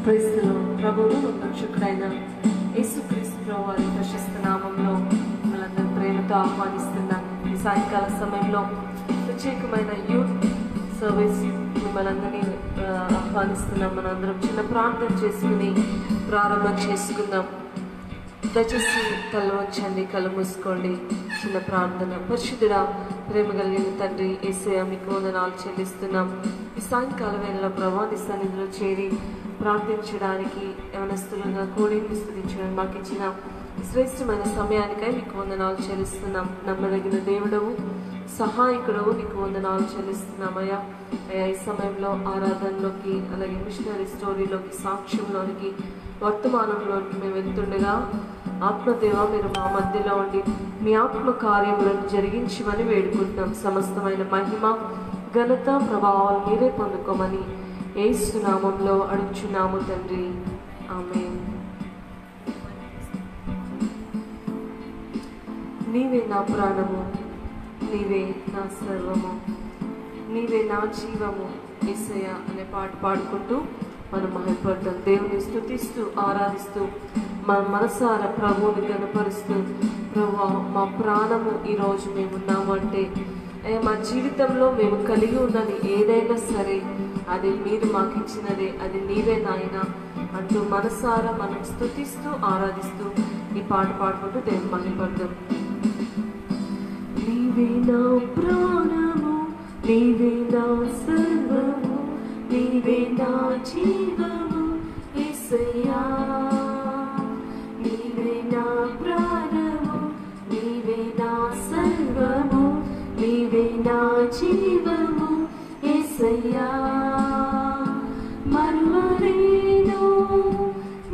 క్రీస్తును ప్రభువును రక్షకుడైన యేసుక్రీస్తు ప్రభు వారి ప్రశస్త నామంలో మిమ్మల్ని ప్రేమతో ఆహ్వానిస్తున్నాం. ఈ సాయంకాల సమయంలో ప్రత్యేకమైన యూత్ సర్వీస్ మిమ్మల్ని ఆహ్వానిస్తున్నాం. మనందరం చిన్న ప్రార్థన చేసుకుని ప్రారంభం చేసుకుందాం. దయచేసి కళ్ళు వంచండి, కళ్ళు మూసుకోండి. చిన్న ప్రార్థన. పరిశుద్ధుడా, ప్రేమ కలిగిన తండ్రి యేసయ్య, మీకు వందనాలు చెల్లిస్తున్నాం. ఈ సాయంకాల వేళలో ప్రభా నీ సన్నిధిలో చేరి ప్రార్థించడానికి యవనస్తులుగా కూడి స్తుతించడానికి మాకు ఇచ్చిన శ్రేష్టమైన సమయానికై మీకు వందనాలు చెల్లిస్తున్నాం. నమ్మదగిన దేవుడవు, సహాయకుడవు, నీకు వందనాలు చెల్లిస్తున్నామయ్యా. అయ్యా, ఈ సమయంలో ఆరాధనలోకి, అలాగే మిషనరీ స్టోరీలోకి, సాక్ష్యంలోనికి, వర్తమానంలోకి మేము వెళ్తుండగా ఆత్మదేవ మీరు మా మధ్యలో ఉండి మీ ఆత్మ కార్యములను జరిగించమని వేడుకుంటున్నాం. సమస్తమైన మహిమ, ఘనత, ప్రభావాలు మీరే పొందుకోమని యేసు నామంలో అడుగుచున్నాము తండ్రి, ఆమేన్. నీవే నా ప్రాణము, నీవే నా సర్వము, నీవే నా జీవము యేసయ్య అనే పాట పాడుకుంటూ మనం మహిమపడతాం. దేవుని స్తుతిస్తూ ఆరాధిస్తూ మన మనసారా ప్రభువుని గణపరుస్తూ, ప్రభువా మా ప్రాణము ఈరోజు మేము ఉన్నాము అంటే మా జీవితంలో మేము కలిగి ఉన్నది ఏదైనా సరే అది మీరు మాకు ఇచ్చినదే, అది నీవే నాయన అంటూ మనసారా మనం స్తుతిస్తూ ఆరాధిస్తూ ఈ పాట పాడుకుంటూ దేవుని మహిమపడతాం. నీవే నా ప్రాణము, నీవే నా సర్వము, నీవే నా జీవము యేసయ్యా. నీవే నా ప్రాణము, నీవే నా సర్వము, నీవే నా జీవము యేసయ్యా. మరువలేను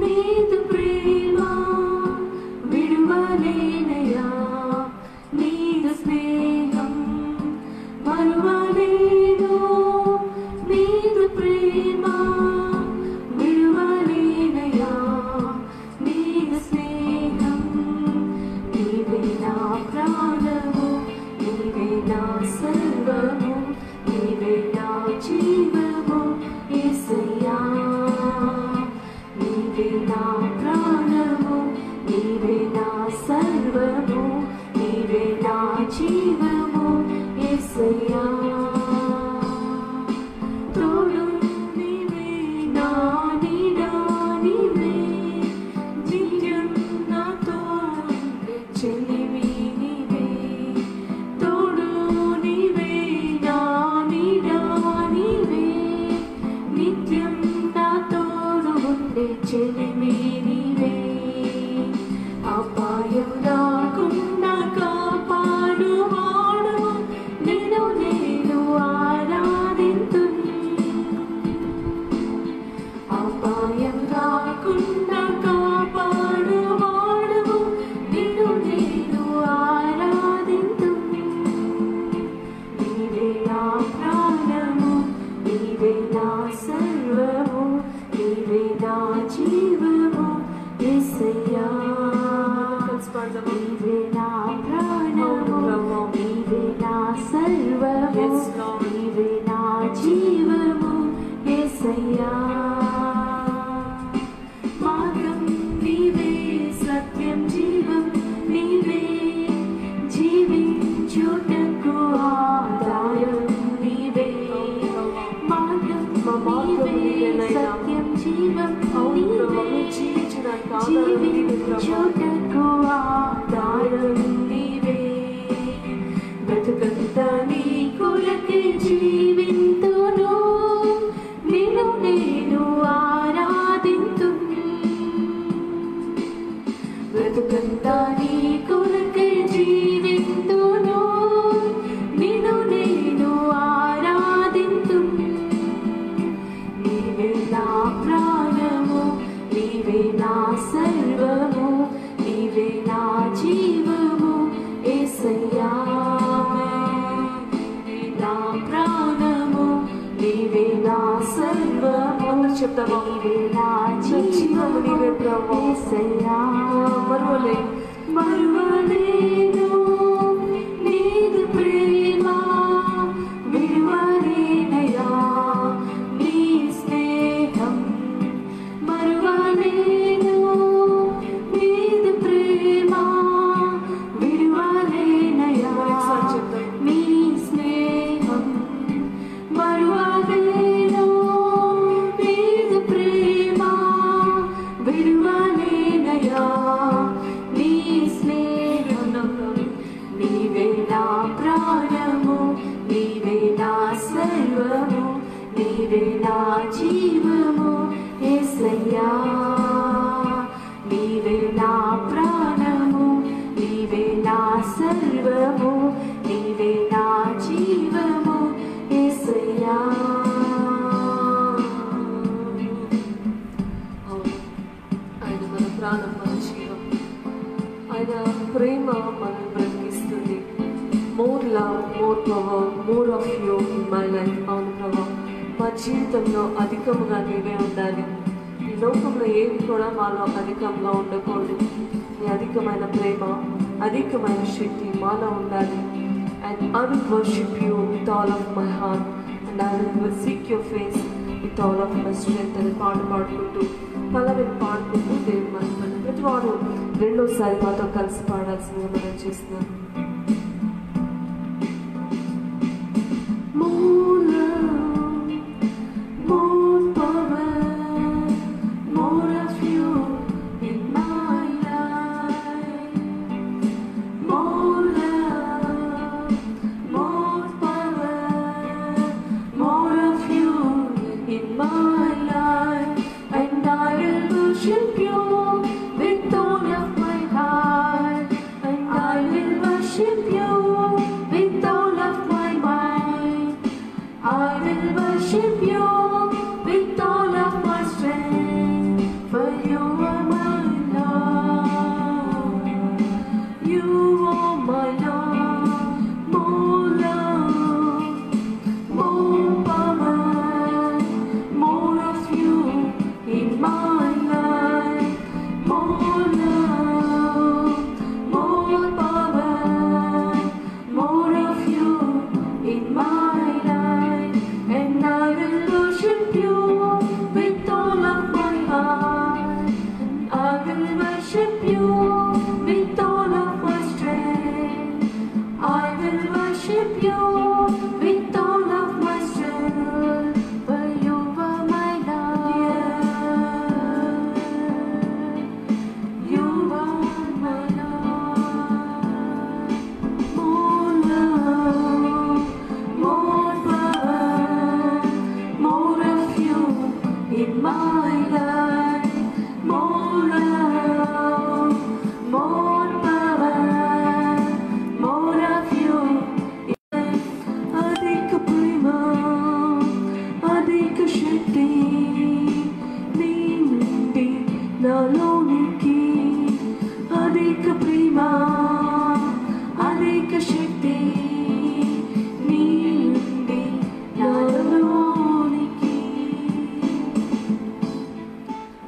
నీదు ప్రేమ, విడువలేనయ్యా నీదు స్నేహం. మరువలేను నీదు ప్రేమ, విడువలేనయ్యా నీదు స్నేహం. నీవే నా ప్రాణము, నీవే నా సర్వము, నీవే నా జీవము యేసయ్యా. నీవే నా ప్రాణము, నీవే నా సర్వము, నీవే నా జీవము యేసయ్యా. తోడు నీవే, నా నీడ నీవే, నిత్యం నాతో చెలిమి నీవే. తోడు నీవే, నా నీడ నీవే, నిత్యం నాతో ఉండే చెలిమి నీవే. అపాయం రాకుండా కాపాడువాడు, నిన్ను నేను ఆరాధింతును. అపాయం రాకుండా కాపాడువాడు, నిన్ను నేను ఆరాధింతును. నీవే నా ప్రాణము, నీవే నా సర్వము, నీవే నా జీవము యేసయ్యా. నీవే నా ప్రాణము, నీవే నా సర్వము, నీవే నా జీవము యేసయ్యా. మార్గం నీవే, సత్యం జీవం నీవే, జీవించుటకు ఆధారం నీవే. మార్గం నీవే, సత్యం జీవం నీవే, జీవించుటకు ఆధారం నీవే. బ్రతుకంతా నీ కొరకే జీవింతును, నిన్ను నేను ఆరాధింతును. బ్రతుకంతా నీ కొరకే జీవింతును, నిన్ను నేను ఆరాధింతును. నీవే నా ప్రాణము, నీవే నా సర్వము, నీవే నా జీవము యేసయ్యా. నా ప్రాణము, నీవే నా సర్వము, చెప్తాము నీవే నా జీవము, నీవే ప్రభు యేసయ్యా. మరువలేను నీదు ప్రేమ, విడువలేనయ్యా నీ స్నేహం. నీవే నా జీవము యేసయ్యా, నీవే నా ప్రాణము, నీవే నా సర్వము, నీవే నా జీవము యేసయ్యా. ఆయన మన ప్రాణం, మన జీవం. ఆయన ప్రేమ మనల్ని బ్రతికిస్తుంది. More love, more power, more of you in my life. అవును ప్రభా, మా జీవితంలో అధికముగా నీవే ఉండాలి. ఈ లోకంలో ఏవి కూడా మాలో అధికంగా ఉండకూడదు. నీ అధికమైన ప్రేమ, అధికమైన శక్తి మాలో ఉండాలి. And I will worship you with all of my heart, and I will seek your face with all of my strength అని పాడుకుంటూ పల్లవిని పాడుకుంటూ దేవుని మహిమను ప్రతి వారు రెండోసారి మాతో కలిసి పాడాల్సిందిగా మనం చేస్తున్నాం.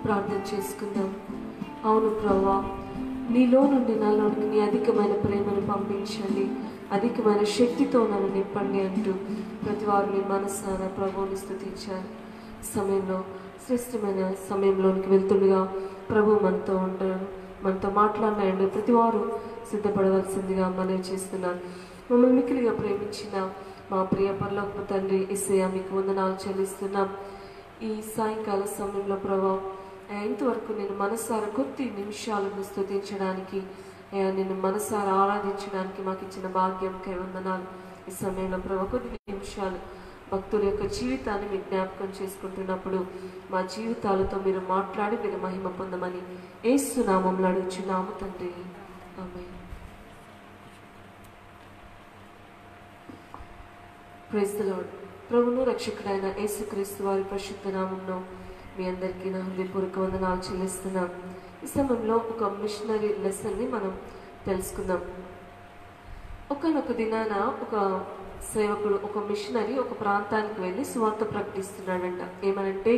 ప్రార్థన చేసుకుందాం. అవును ప్రభువా, నీలో నుండి నాలోనికి నీ అధికమైన ప్రేమను పంపించండి, అధికమైన శక్తితో నన్ను నింపండి అంటూ ప్రతి వారు నీ మనసారా ప్రభువుని స్తుతించారు. సమయంలో శ్రేష్టమైన సమయంలోనికి వెళ్తుండగా ప్రభు మనతో ఉంటారు, మనతో మాట్లాడినాయండి. ప్రతి వారు సిద్ధపడవలసిందిగా మనవి చేస్తున్నాను. మమ్మల్ని మిక్కిలిగా ప్రేమించిన మా ప్రియ పరలోకపు తండ్రి యేసయ్యా, మీకు వందనాలు చెల్లిస్తున్నాం. ఈ సాయంకాల సమయంలో ప్రభు ఇంతవరకు నేను మనసారా కొద్ది నిమిషాలను స్తుతించడానికి, నేను మనసారా ఆరాధించడానికి మాకు ఇచ్చిన భాగ్యంకై వందనాలు. ఈ సమయంలో ప్రభు కొద్ది నిమిషాలు భక్తుల యొక్క జీవితాన్ని మీరు జ్ఞాపకం చేసుకుంటున్నప్పుడు మా జీవితాలతో మీరు మాట్లాడి మీరు మహిమ పొందమని యేసు నామములో అడుగుచున్నాము తండ్రి, ఆమేన్. Praise the lord. ప్రభువును రక్షకుడైన యేసుక్రీస్తు వారి పరిశుద్ధ నామములో మీ అందరికీ నా హృదయపూర్వక వందనాలు చెల్లిస్తున్నాం. ఈ సమయంలో ఒక మిషనరీ లెసన్ని మనం తెలుసుకుందాం. ఒకనొక దినాన ఒక సేవకుడు, ఒక మిషనరీ ఒక ప్రాంతానికి వెళ్ళి సువార్త ప్రకటిస్తున్నాడంట. ఏమనంటే,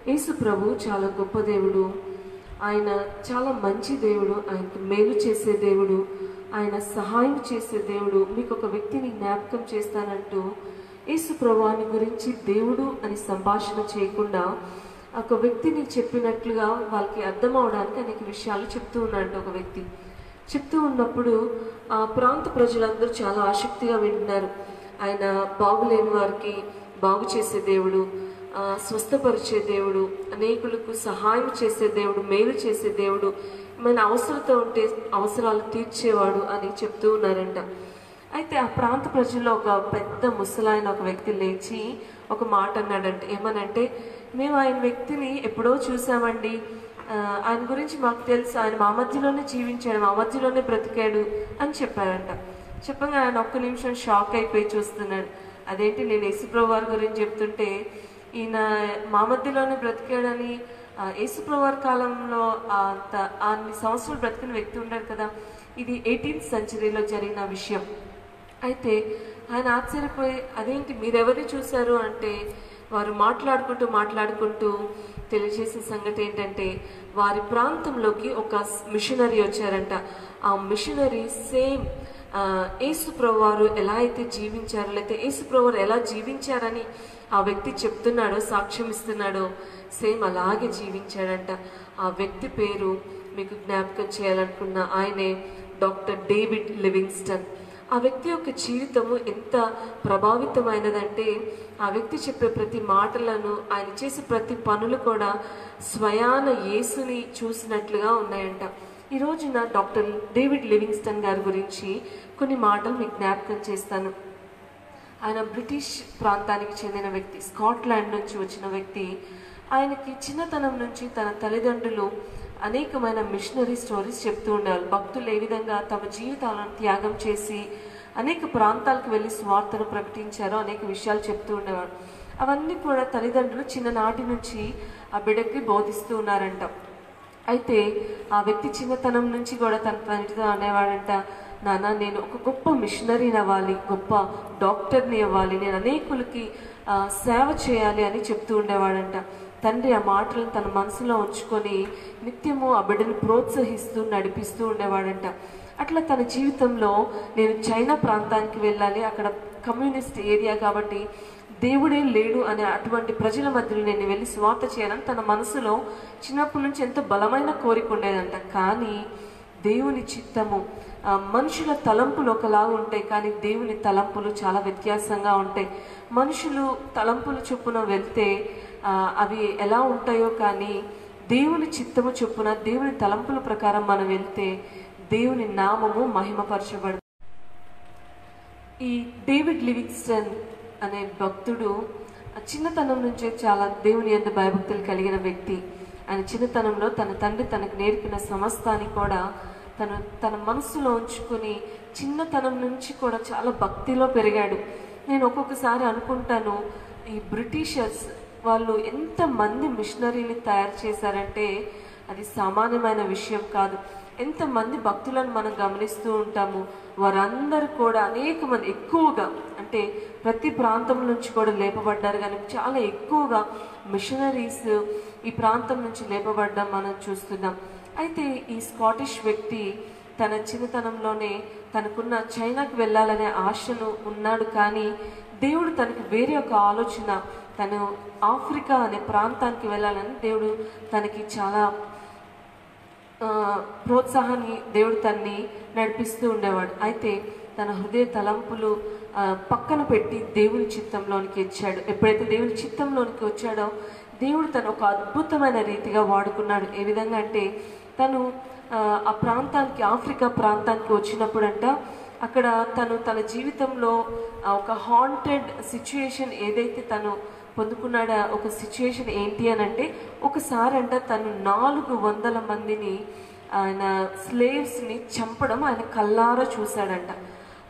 యేసు ప్రభు చాలా గొప్ప దేవుడు, ఆయన చాలా మంచి దేవుడు, ఆయనకి మేలు చేసే దేవుడు, ఆయన సహాయం చేసే దేవుడు, మీకు ఒక వ్యక్తిని జ్ఞాపకం చేస్తానంటూ యేసు ప్రభువాని గురించి దేవుడు అని సంభాషణ చేయకుండా ఒక వ్యక్తిని చెప్పినట్లుగా వాళ్ళకి అర్థం అవడానికి అనేక విషయాలు చెప్తూ ఉన్నాడంట. ఒక వ్యక్తి చెప్తూ ఉన్నప్పుడు ఆ ప్రాంత ప్రజలందరూ చాలా ఆసక్తిగా వింటున్నారు. ఆయన బాగులేని వారికి బాగు చేసే దేవుడు, స్వస్థపరిచే దేవుడు, అనేకులకు సహాయం చేసే దేవుడు, మేలు చేసే దేవుడు, మన అవసరంతో ఉంటే అవసరాలు తీర్చేవాడు అని చెప్తూ ఉన్నారంట. అయితే ఆ ప్రాంత ప్రజల్లో ఒక పెద్ద ముసలాయన ఒక వ్యక్తి లేచి ఒక మాట అన్నాడంటే, ఏమనంటే, మేము ఆయన వ్యక్తిని ఎప్పుడో చూసామండి, ఆయన గురించి మాకు తెలుసు, ఆయన మా మధ్యలోనే జీవించాడు, మా మధ్యలోనే బ్రతికాడు అని చెప్పారంట. చెప్పగా ఆయన ఒక్క నిమిషం షాక్ అయిపోయి చూస్తున్నాడు. అదేంటి, నేను యేసుప్రభు వారి గురించి చెప్తుంటే ఈయన మా మధ్యలోనే బ్రతికాడని, యేసుప్రభు వారి కాలంలో అంత అన్ని సంవత్సరాలు బ్రతికిన వ్యక్తి ఉన్నాడు కదా, ఇది 18th సెంచరీలో జరిగిన విషయం. అయితే ఆయన ఆశ్చర్యపోయి, అదేంటి మీరెవరిని చూశారు అంటే, వారు మాట్లాడుకుంటూ తెలియజేసిన సంగతి ఏంటంటే, వారి ప్రాంతంలోకి ఒక మిషనరీ వచ్చారంట. ఆ మిషనరీ సేమ్ యేసుప్రభు వారు ఎలా అయితే జీవించారో, లేకపోతే యేసుప్రభు వారు ఎలా జీవించారని ఆ వ్యక్తి చెప్తున్నాడో, సాక్ష్యం ఇస్తున్నాడో, సేమ్ అలాగే జీవించాడంట. ఆ వ్యక్తి పేరు మీకు జ్ఞాపకం చేయాలనుకున్న ఆయనే డాక్టర్ డేవిడ్ లివింగ్స్టన్. ఆ వ్యక్తి యొక్క జీవితము ఎంత ప్రభావితమైనదంటే, ఆ వ్యక్తి చెప్పే ప్రతి మాటలను, ఆయన చేసే ప్రతి పనులు కూడా స్వయాన యేసుని చూసినట్లుగా ఉన్నాయంట. ఈ రోజున డాక్టర్ డేవిడ్ లివింగ్స్టన్ గారి గురించి కొన్ని మాటలు మీకు జ్ఞాపకం చేస్తాను. ఆయన బ్రిటిష్ ప్రాంతానికి చెందిన వ్యక్తి, స్కాట్లాండ్ నుంచి వచ్చిన వ్యక్తి. ఆయనకి చిన్నతనం నుంచి తన తల్లిదండ్రులు అనేకమైన మిషనరీ స్టోరీస్ చెప్తూ ఉండేవాళ్ళు. భక్తులు ఏ విధంగా తమ జీవితాలను త్యాగం చేసి అనేక ప్రాంతాలకు వెళ్ళి స్వార్థను ప్రకటించారో అనేక విషయాలు చెప్తూ ఉండేవారు. అవన్నీ కూడా తల్లిదండ్రులు చిన్ననాటి నుంచి ఆ బిడ్డకి బోధిస్తూ ఉన్నారంట. అయితే ఆ వ్యక్తి చిన్నతనం నుంచి కూడా తన తండ్రితో అనేవాడంట, నాన్న నేను ఒక గొప్ప మిషనరీని అవ్వాలి, గొప్ప డాక్టర్ని అవ్వాలి, నేను అనేకులకి సేవ చేయాలి అని చెప్తూ ఉండేవాడంట. తండ్రి ఆ మాటలను తన మనసులో ఉంచుకొని నిత్యము ఆ బిడ్డను ప్రోత్సహిస్తూ నడిపిస్తూ ఉండేవాడంట. అట్లా తన జీవితంలో నేను చైనా ప్రాంతానికి వెళ్ళాలి, అక్కడ కమ్యూనిస్ట్ ఏరియా కాబట్టి దేవుడే లేడు అనే అటువంటి ప్రజల మధ్యలో నేను వెళ్ళి స్వార్థ చేయాలని తన మనసులో చిన్నప్పటి నుంచి ఎంతో బలమైన కోరిక ఉండేదంట. కానీ దేవుని చిత్తము, మనుషుల తలంపులు ఒకలా ఉంటాయి, కానీ దేవుని తలంపులు చాలా వ్యత్యాసంగా ఉంటాయి. మనుషులు తలంపులు చొప్పున వెళ్తే అవి ఎలా ఉంటాయో, కానీ దేవుని చిత్తము చొప్పున దేవుని తలంపుల ప్రకారం మనం వెళ్తే దేవుని నామము మహిమపరచబడు. ఈ డేవిడ్ లివింగ్స్టన్ అనే భక్తుడు చిన్నతనం నుంచే చాలా దేవుని యందు భయభక్తులు కలిగిన వ్యక్తి. ఆయన చిన్నతనంలో తన తండ్రి తనకు నేర్పిన సమస్తాన్ని కూడా తన మనసులో ఉంచుకొని చిన్నతనం నుంచి కూడా చాలా భక్తిలో పెరిగాడు. నేను ఒక్కొక్కసారి అనుకుంటాను, ఈ బ్రిటిషర్స్ వాళ్ళు ఎంతమంది మిషనరీని తయారు చేశారంటే అది సామాన్యమైన విషయం కాదు. ఎంతమంది భక్తులను మనం గమనిస్తూ ఉంటాము. వారందరూ కూడా అనేక మంది, ఎక్కువగా అంటే ప్రతి ప్రాంతం నుంచి కూడా లేపబడ్డారు, కానీ చాలా ఎక్కువగా మిషనరీస్ ఈ ప్రాంతం నుంచి లేపబడ్డం మనం చూస్తున్నాం. అయితే ఈ స్కాటిష్ వ్యక్తి తన చిన్నతనంలోనే తనకున్న చైనాకి వెళ్ళాలనే ఆశను ఉన్నాడు. కానీ దేవుడు తనకి వేరే ఒక ఆలోచన, తను ఆఫ్రికా అనే ప్రాంతానికి వెళ్ళాలని దేవుడు తనకి చాలా ప్రోత్సాహాన్ని దేవుడు తన్ని నడిపిస్తూ ఉండేవాడు. అయితే తన హృదయ తలంపులు పక్కన పెట్టి దేవుని చిత్తంలోనికి వచ్చాడు. ఎప్పుడైతే దేవుని చిత్తంలోనికి వచ్చాడో దేవుడు తను ఒక అద్భుతమైన రీతిగా వాడుకున్నాడు. ఏ విధంగా అంటే, తను ఆ ప్రాంతానికి, ఆఫ్రికా ప్రాంతానికి వచ్చినప్పుడంట, అక్కడ తన జీవితంలో ఒక హాంటెడ్ సిచ్యుయేషన్ ఏదైతే తను పొందుకున్నాడో ఒక సిచ్యుయేషన్ ఏంటి అని అంటే, ఒకసారి అంట తను 400 మందిని, ఆయన స్లేవ్స్ని చంపడం ఆయన కళ్ళారా చూశాడంట.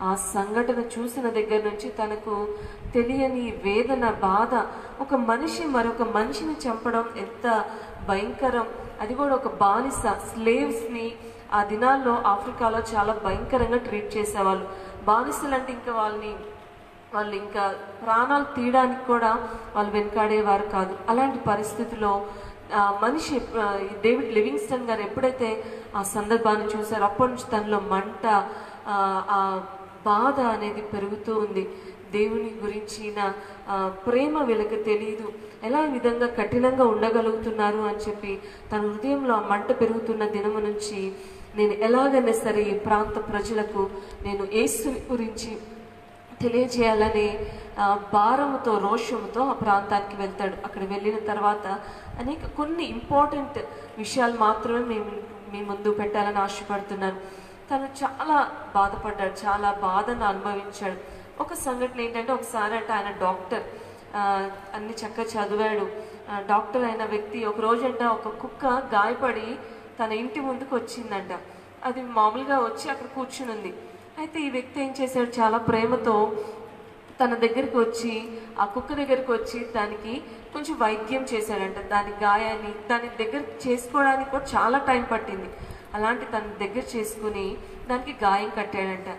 ఆ సంఘటన చూసిన దగ్గర నుంచి తనకు తెలియని వేదన, బాధ. ఒక మనిషి మరొక మనిషిని చంపడం ఎంత భయంకరం, అది కూడా ఒక బానిస. స్లేవ్స్ని ఆ దినాల్లో ఆఫ్రికాలో చాలా భయంకరంగా ట్రీట్ చేసేవాళ్ళు. బానిసలు అంటే ఇంకా వాళ్ళు ఇంకా ప్రాణాలు తీయడానికి కూడా వాళ్ళు వెనకాడేవారు కాదు. అలాంటి పరిస్థితిలో మనిషి డేవిడ్ లివింగ్స్టన్ గారు ఎప్పుడైతే ఆ సందర్భాన్ని చూశారో అప్పటి నుంచి తనలో మంట, ఆ బాధ అనేది పెరుగుతూ ఉంది. దేవుని గురించిన ప్రేమ వీళ్ళకి తెలియదు, ఎలా ఈ విధంగా కఠినంగా ఉండగలుగుతున్నారు అని చెప్పి తన హృదయంలో ఆ మంట పెరుగుతున్న దినము నుంచి, నేను ఎలాగైనా సరే ఈ ప్రాంత ప్రజలకు నేను యేసుని గురించి తెలియజేయాలనే భారముతో, రోషముతో ఆ ప్రాంతానికి వెళ్తాడు. అక్కడ వెళ్ళిన తర్వాత కొన్ని ఇంపార్టెంట్ విషయాలు మాత్రమే మీ ముందు పెట్టాలని ఆశపడుతున్నాను. తను చాలా బాధపడ్డాడు, చాలా బాధను అనుభవించాడు. ఒక సంఘటన ఏంటంటే, ఒకసారి అంటే ఆయన డాక్టర్, అన్ని చక్కగా చదివాడు, డాక్టర్ అయిన వ్యక్తి ఒక రోజంట ఒక కుక్క గాయపడి తన ఇంటి ముందుకు వచ్చిందంట. అది మామూలుగా వచ్చి అక్కడ కూర్చుని ఉంది. అయితే ఈ వ్యక్తి ఏం చేశాడు, చాలా ప్రేమతో తన దగ్గరికి వచ్చి, ఆ కుక్క దగ్గరికి వచ్చి దానికి కొంచెం వైద్యం చేశాడంట. దాని గాయాన్ని దాని దగ్గర చేసుకోవడానికి కూడా చాలా టైం పట్టింది. అలాంటి తన దగ్గర చేసుకుని దానికి గాయం కట్టాడంట.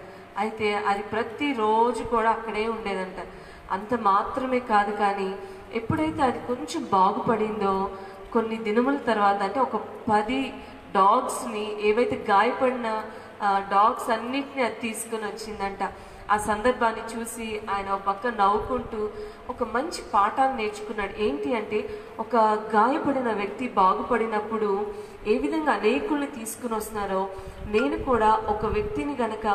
అయితే అది ప్రతిరోజు కూడా అక్కడే ఉండేదంట. అంత మాత్రమే కాదు, కానీ ఎప్పుడైతే అది కొంచెం బాగుపడిందో కొన్ని దినముల తర్వాత, అంటే ఒక 10 డాగ్స్ని, ఏవైతే గాయపడిన డాగ్స్ అన్నిటిని అది తీసుకుని వచ్చిందంట. ఆ సందర్భాన్ని చూసి ఆయన ఒక పక్క నవ్వుకుంటూ ఒక మంచి పాఠాన్ని నేర్చుకున్నాడు. ఏంటి అంటే, ఒక గాయపడిన వ్యక్తి బాగుపడినప్పుడు ఏ విధంగా అనేకుల్ని తీసుకుని వస్తున్నారో, నేను కూడా ఒక వ్యక్తిని గనక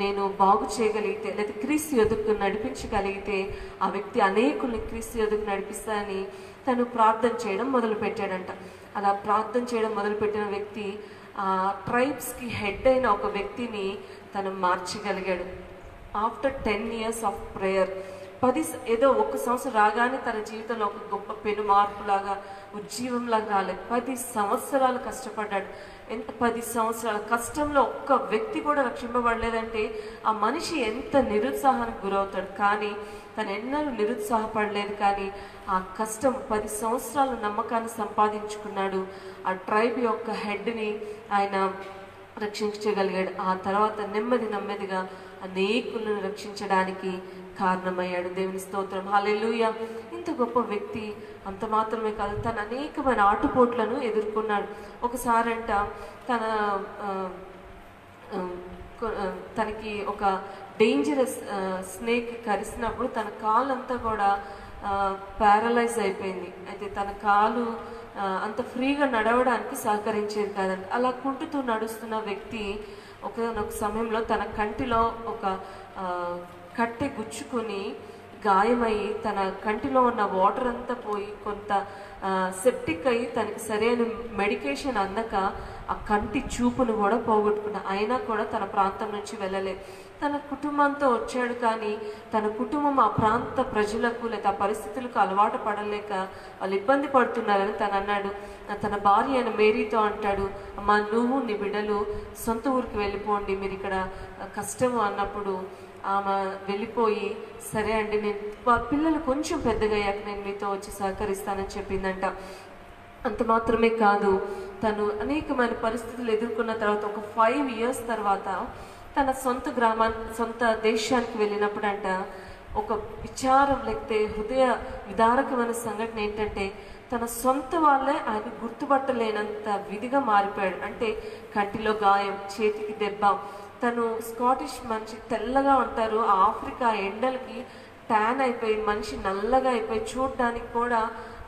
నేను బాగు చేయగలిగితే, లేదా క్రీస్తు యొద్దకు నడిపించగలిగితే, ఆ వ్యక్తి అనేకుల్ని క్రీస్తు యొద్దకు నడిపిస్తానని తను ప్రార్థన చేయడం మొదలుపెట్టాడంట. అలా ప్రార్థన చేయడం మొదలుపెట్టిన వ్యక్తి ట్రైబ్స్కి హెడ్ అయిన ఒక వ్యక్తిని తను మార్చగలిగాడు. ఆఫ్టర్ 10 years ఆఫ్ ప్రేయర్, ఏదో 1 సంవత్సరం రాగానే తన జీవితంలో ఒక గొప్ప పెను మార్పులాగా, ఉజ్జీవంలాగా రాలేదు. 10 సంవత్సరాలు కష్టపడ్డాడు. 10 సంవత్సరాల కష్టంలో ఒక్క వ్యక్తి కూడా రక్షింపబడలేదంటే ఆ మనిషి ఎంత నిరుత్సాహానికి గురవుతాడు. కానీ తను ఎన్నడూ నిరుత్సాహపడలేదు. కానీ ఆ కష్టం 10 సంవత్సరాల నమ్మకాన్ని సంపాదించుకున్నాడు. ఆ ట్రైబ్ యొక్క హెడ్ని ఆయన రక్షించగలిగాడు. ఆ తర్వాత నెమ్మదిగా అనేకులను రక్షించడానికి కారణమయ్యాడు. దేవుని స్తోత్రం, హల్లెలూయా. ఇంత గొప్ప వ్యక్తి అంత మాత్రమే కాదు, తను అనేకమైన ఆటుపోట్లను ఎదుర్కొన్నాడు. ఒకసారంట తనకి ఒక డేంజరస్ స్నేక్ కరిసినప్పుడు తన కాలంతా కూడా ప్యారలైజ్ అయిపోయింది. అయితే తన కాలు అంత ఫ్రీగా నడవడానికి సహకరించేది కాదండి. అలా కుంటుతూ నడుస్తున్న వ్యక్తి ఒక సమయంలో తన కంటిలో ఒక కట్టె గుచ్చుకొని గాయమయ్యి తన కంటిలో ఉన్న వాటర్ అంతా పోయి కొంత సెప్టిక్ అయ్యి తనకి సరైన మెడికేషన్ అందక ఆ కంటి చూపును కూడా పోగొట్టుకున్నా. అయినా కూడా తన ప్రాంతం నుంచి వెళ్ళలేదు. తన కుటుంబంతో వచ్చాడు, కానీ తన కుటుంబం ఆ ప్రాంత ప్రజలకు లేదా పరిస్థితులకు అలవాటు పడలేక వాళ్ళు ఇబ్బంది పడుతున్నారని తను అన్నాడు. తన భార్య అయిన మేరీతో అంటాడు, అమ్మా నువ్వు నీ బిడ్డలు సొంత ఊరికి వెళ్ళిపోండి, మీరు ఇక్కడ కష్టము అన్నప్పుడు ఆమె వెళ్ళిపోయి, సరే అండి నేను పిల్లలు కొంచెం పెద్దగా అయ్యాక నేను మీతో వచ్చి సహకరిస్తానని చెప్పిందంట. అంత మాత్రమే కాదు, తను అనేకమైన పరిస్థితులు ఎదుర్కొన్న తర్వాత ఒక 5 years తర్వాత తన సొంత దేశానికి వెళ్ళినప్పుడంట ఒక విచారం లేకపోతే హృదయ విదారకమైన సంఘటన ఏంటంటే, తన సొంత వాళ్ళే ఆయన గుర్తుపట్టలేనంత విధిగా మారిపోయాడు. అంటే కంటిలో గాయం, చేతికి దెబ్బ. తను స్కాటిష్ మనిషి, తెల్లగా ఉంటారు. ఆఫ్రికా ఎండలకి ట్యాన్ అయిపోయి మనిషి నల్లగా అయిపోయి చూడడానికి కూడా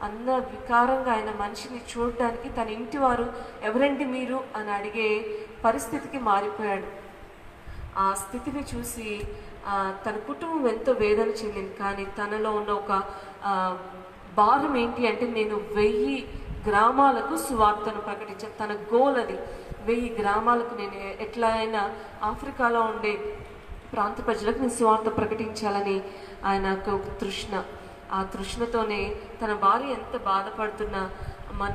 అన్న వికారంగా ఆయన మనిషిని చూడడానికి తన ఇంటి వారు ఎవరండి మీరు అని అడిగే పరిస్థితికి మారిపోయాడు. ఆ స్థితిని చూసి తన కుటుంబం ఎంతో వేదన చెందింది. కానీ తనలో ఉన్న ఒక భారం ఏంటి అంటే, నేను 1000 గ్రామాలకు సువార్తను ప్రకటించాను. తన గోల్ అది. 1000 గ్రామాలకు నేను ఎట్లా అయినా ఆఫ్రికాలో ఉండే ప్రాంత ప్రజలకు నేను సువార్త ప్రకటించాలని ఆయనకు ఒక తృష్ణ. ఆ తృష్ణతోనే తన భార్య ఎంత బాధపడుతున్నా,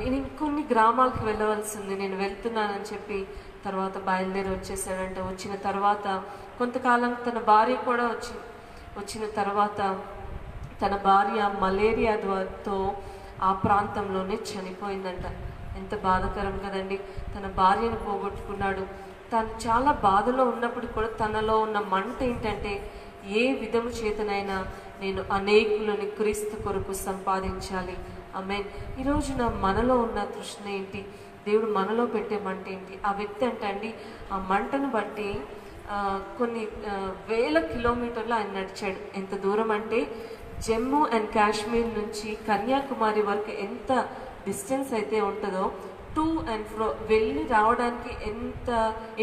నేను ఇంకొన్ని గ్రామాలకు వెళ్ళవలసింది, నేను వెళ్తున్నానని చెప్పి తర్వాత బయలుదేరి వచ్చేసాడంట. వచ్చిన తర్వాత కొంతకాలం తన భార్య కూడా వచ్చిన తర్వాత తన భార్య మలేరియాతో ఆ ప్రాంతంలోనే చనిపోయిందంట. ఎంత బాధాకరం కదండి. తన భార్యను పోగొట్టుకున్నాడు. తను చాలా బాధలో ఉన్నప్పుడు కూడా తనలో ఉన్న మంట ఏంటంటే, ఏ విధము చేతనైనా నేను అనేకులని క్రీస్తు కొరకు సంపాదించాలి. ఆమేన్. ఈరోజున మనలో ఉన్న తృష్ణ ఏంటి, దేవుడు మనలో పెట్టే మంట ఏంటి? ఆ వ్యక్తి అండి ఆ మంటను బట్టి కొన్ని వేల కిలోమీటర్లు ఆయన నడిచాడు. ఎంత దూరం అంటే, జమ్మూ అండ్ కాశ్మీర్ నుంచి కన్యాకుమారి వరకు ఎంత డిస్టెన్స్ అయితే ఉంటుందో, టు అండ్ ఫ్రో వెళ్ళి రావడానికి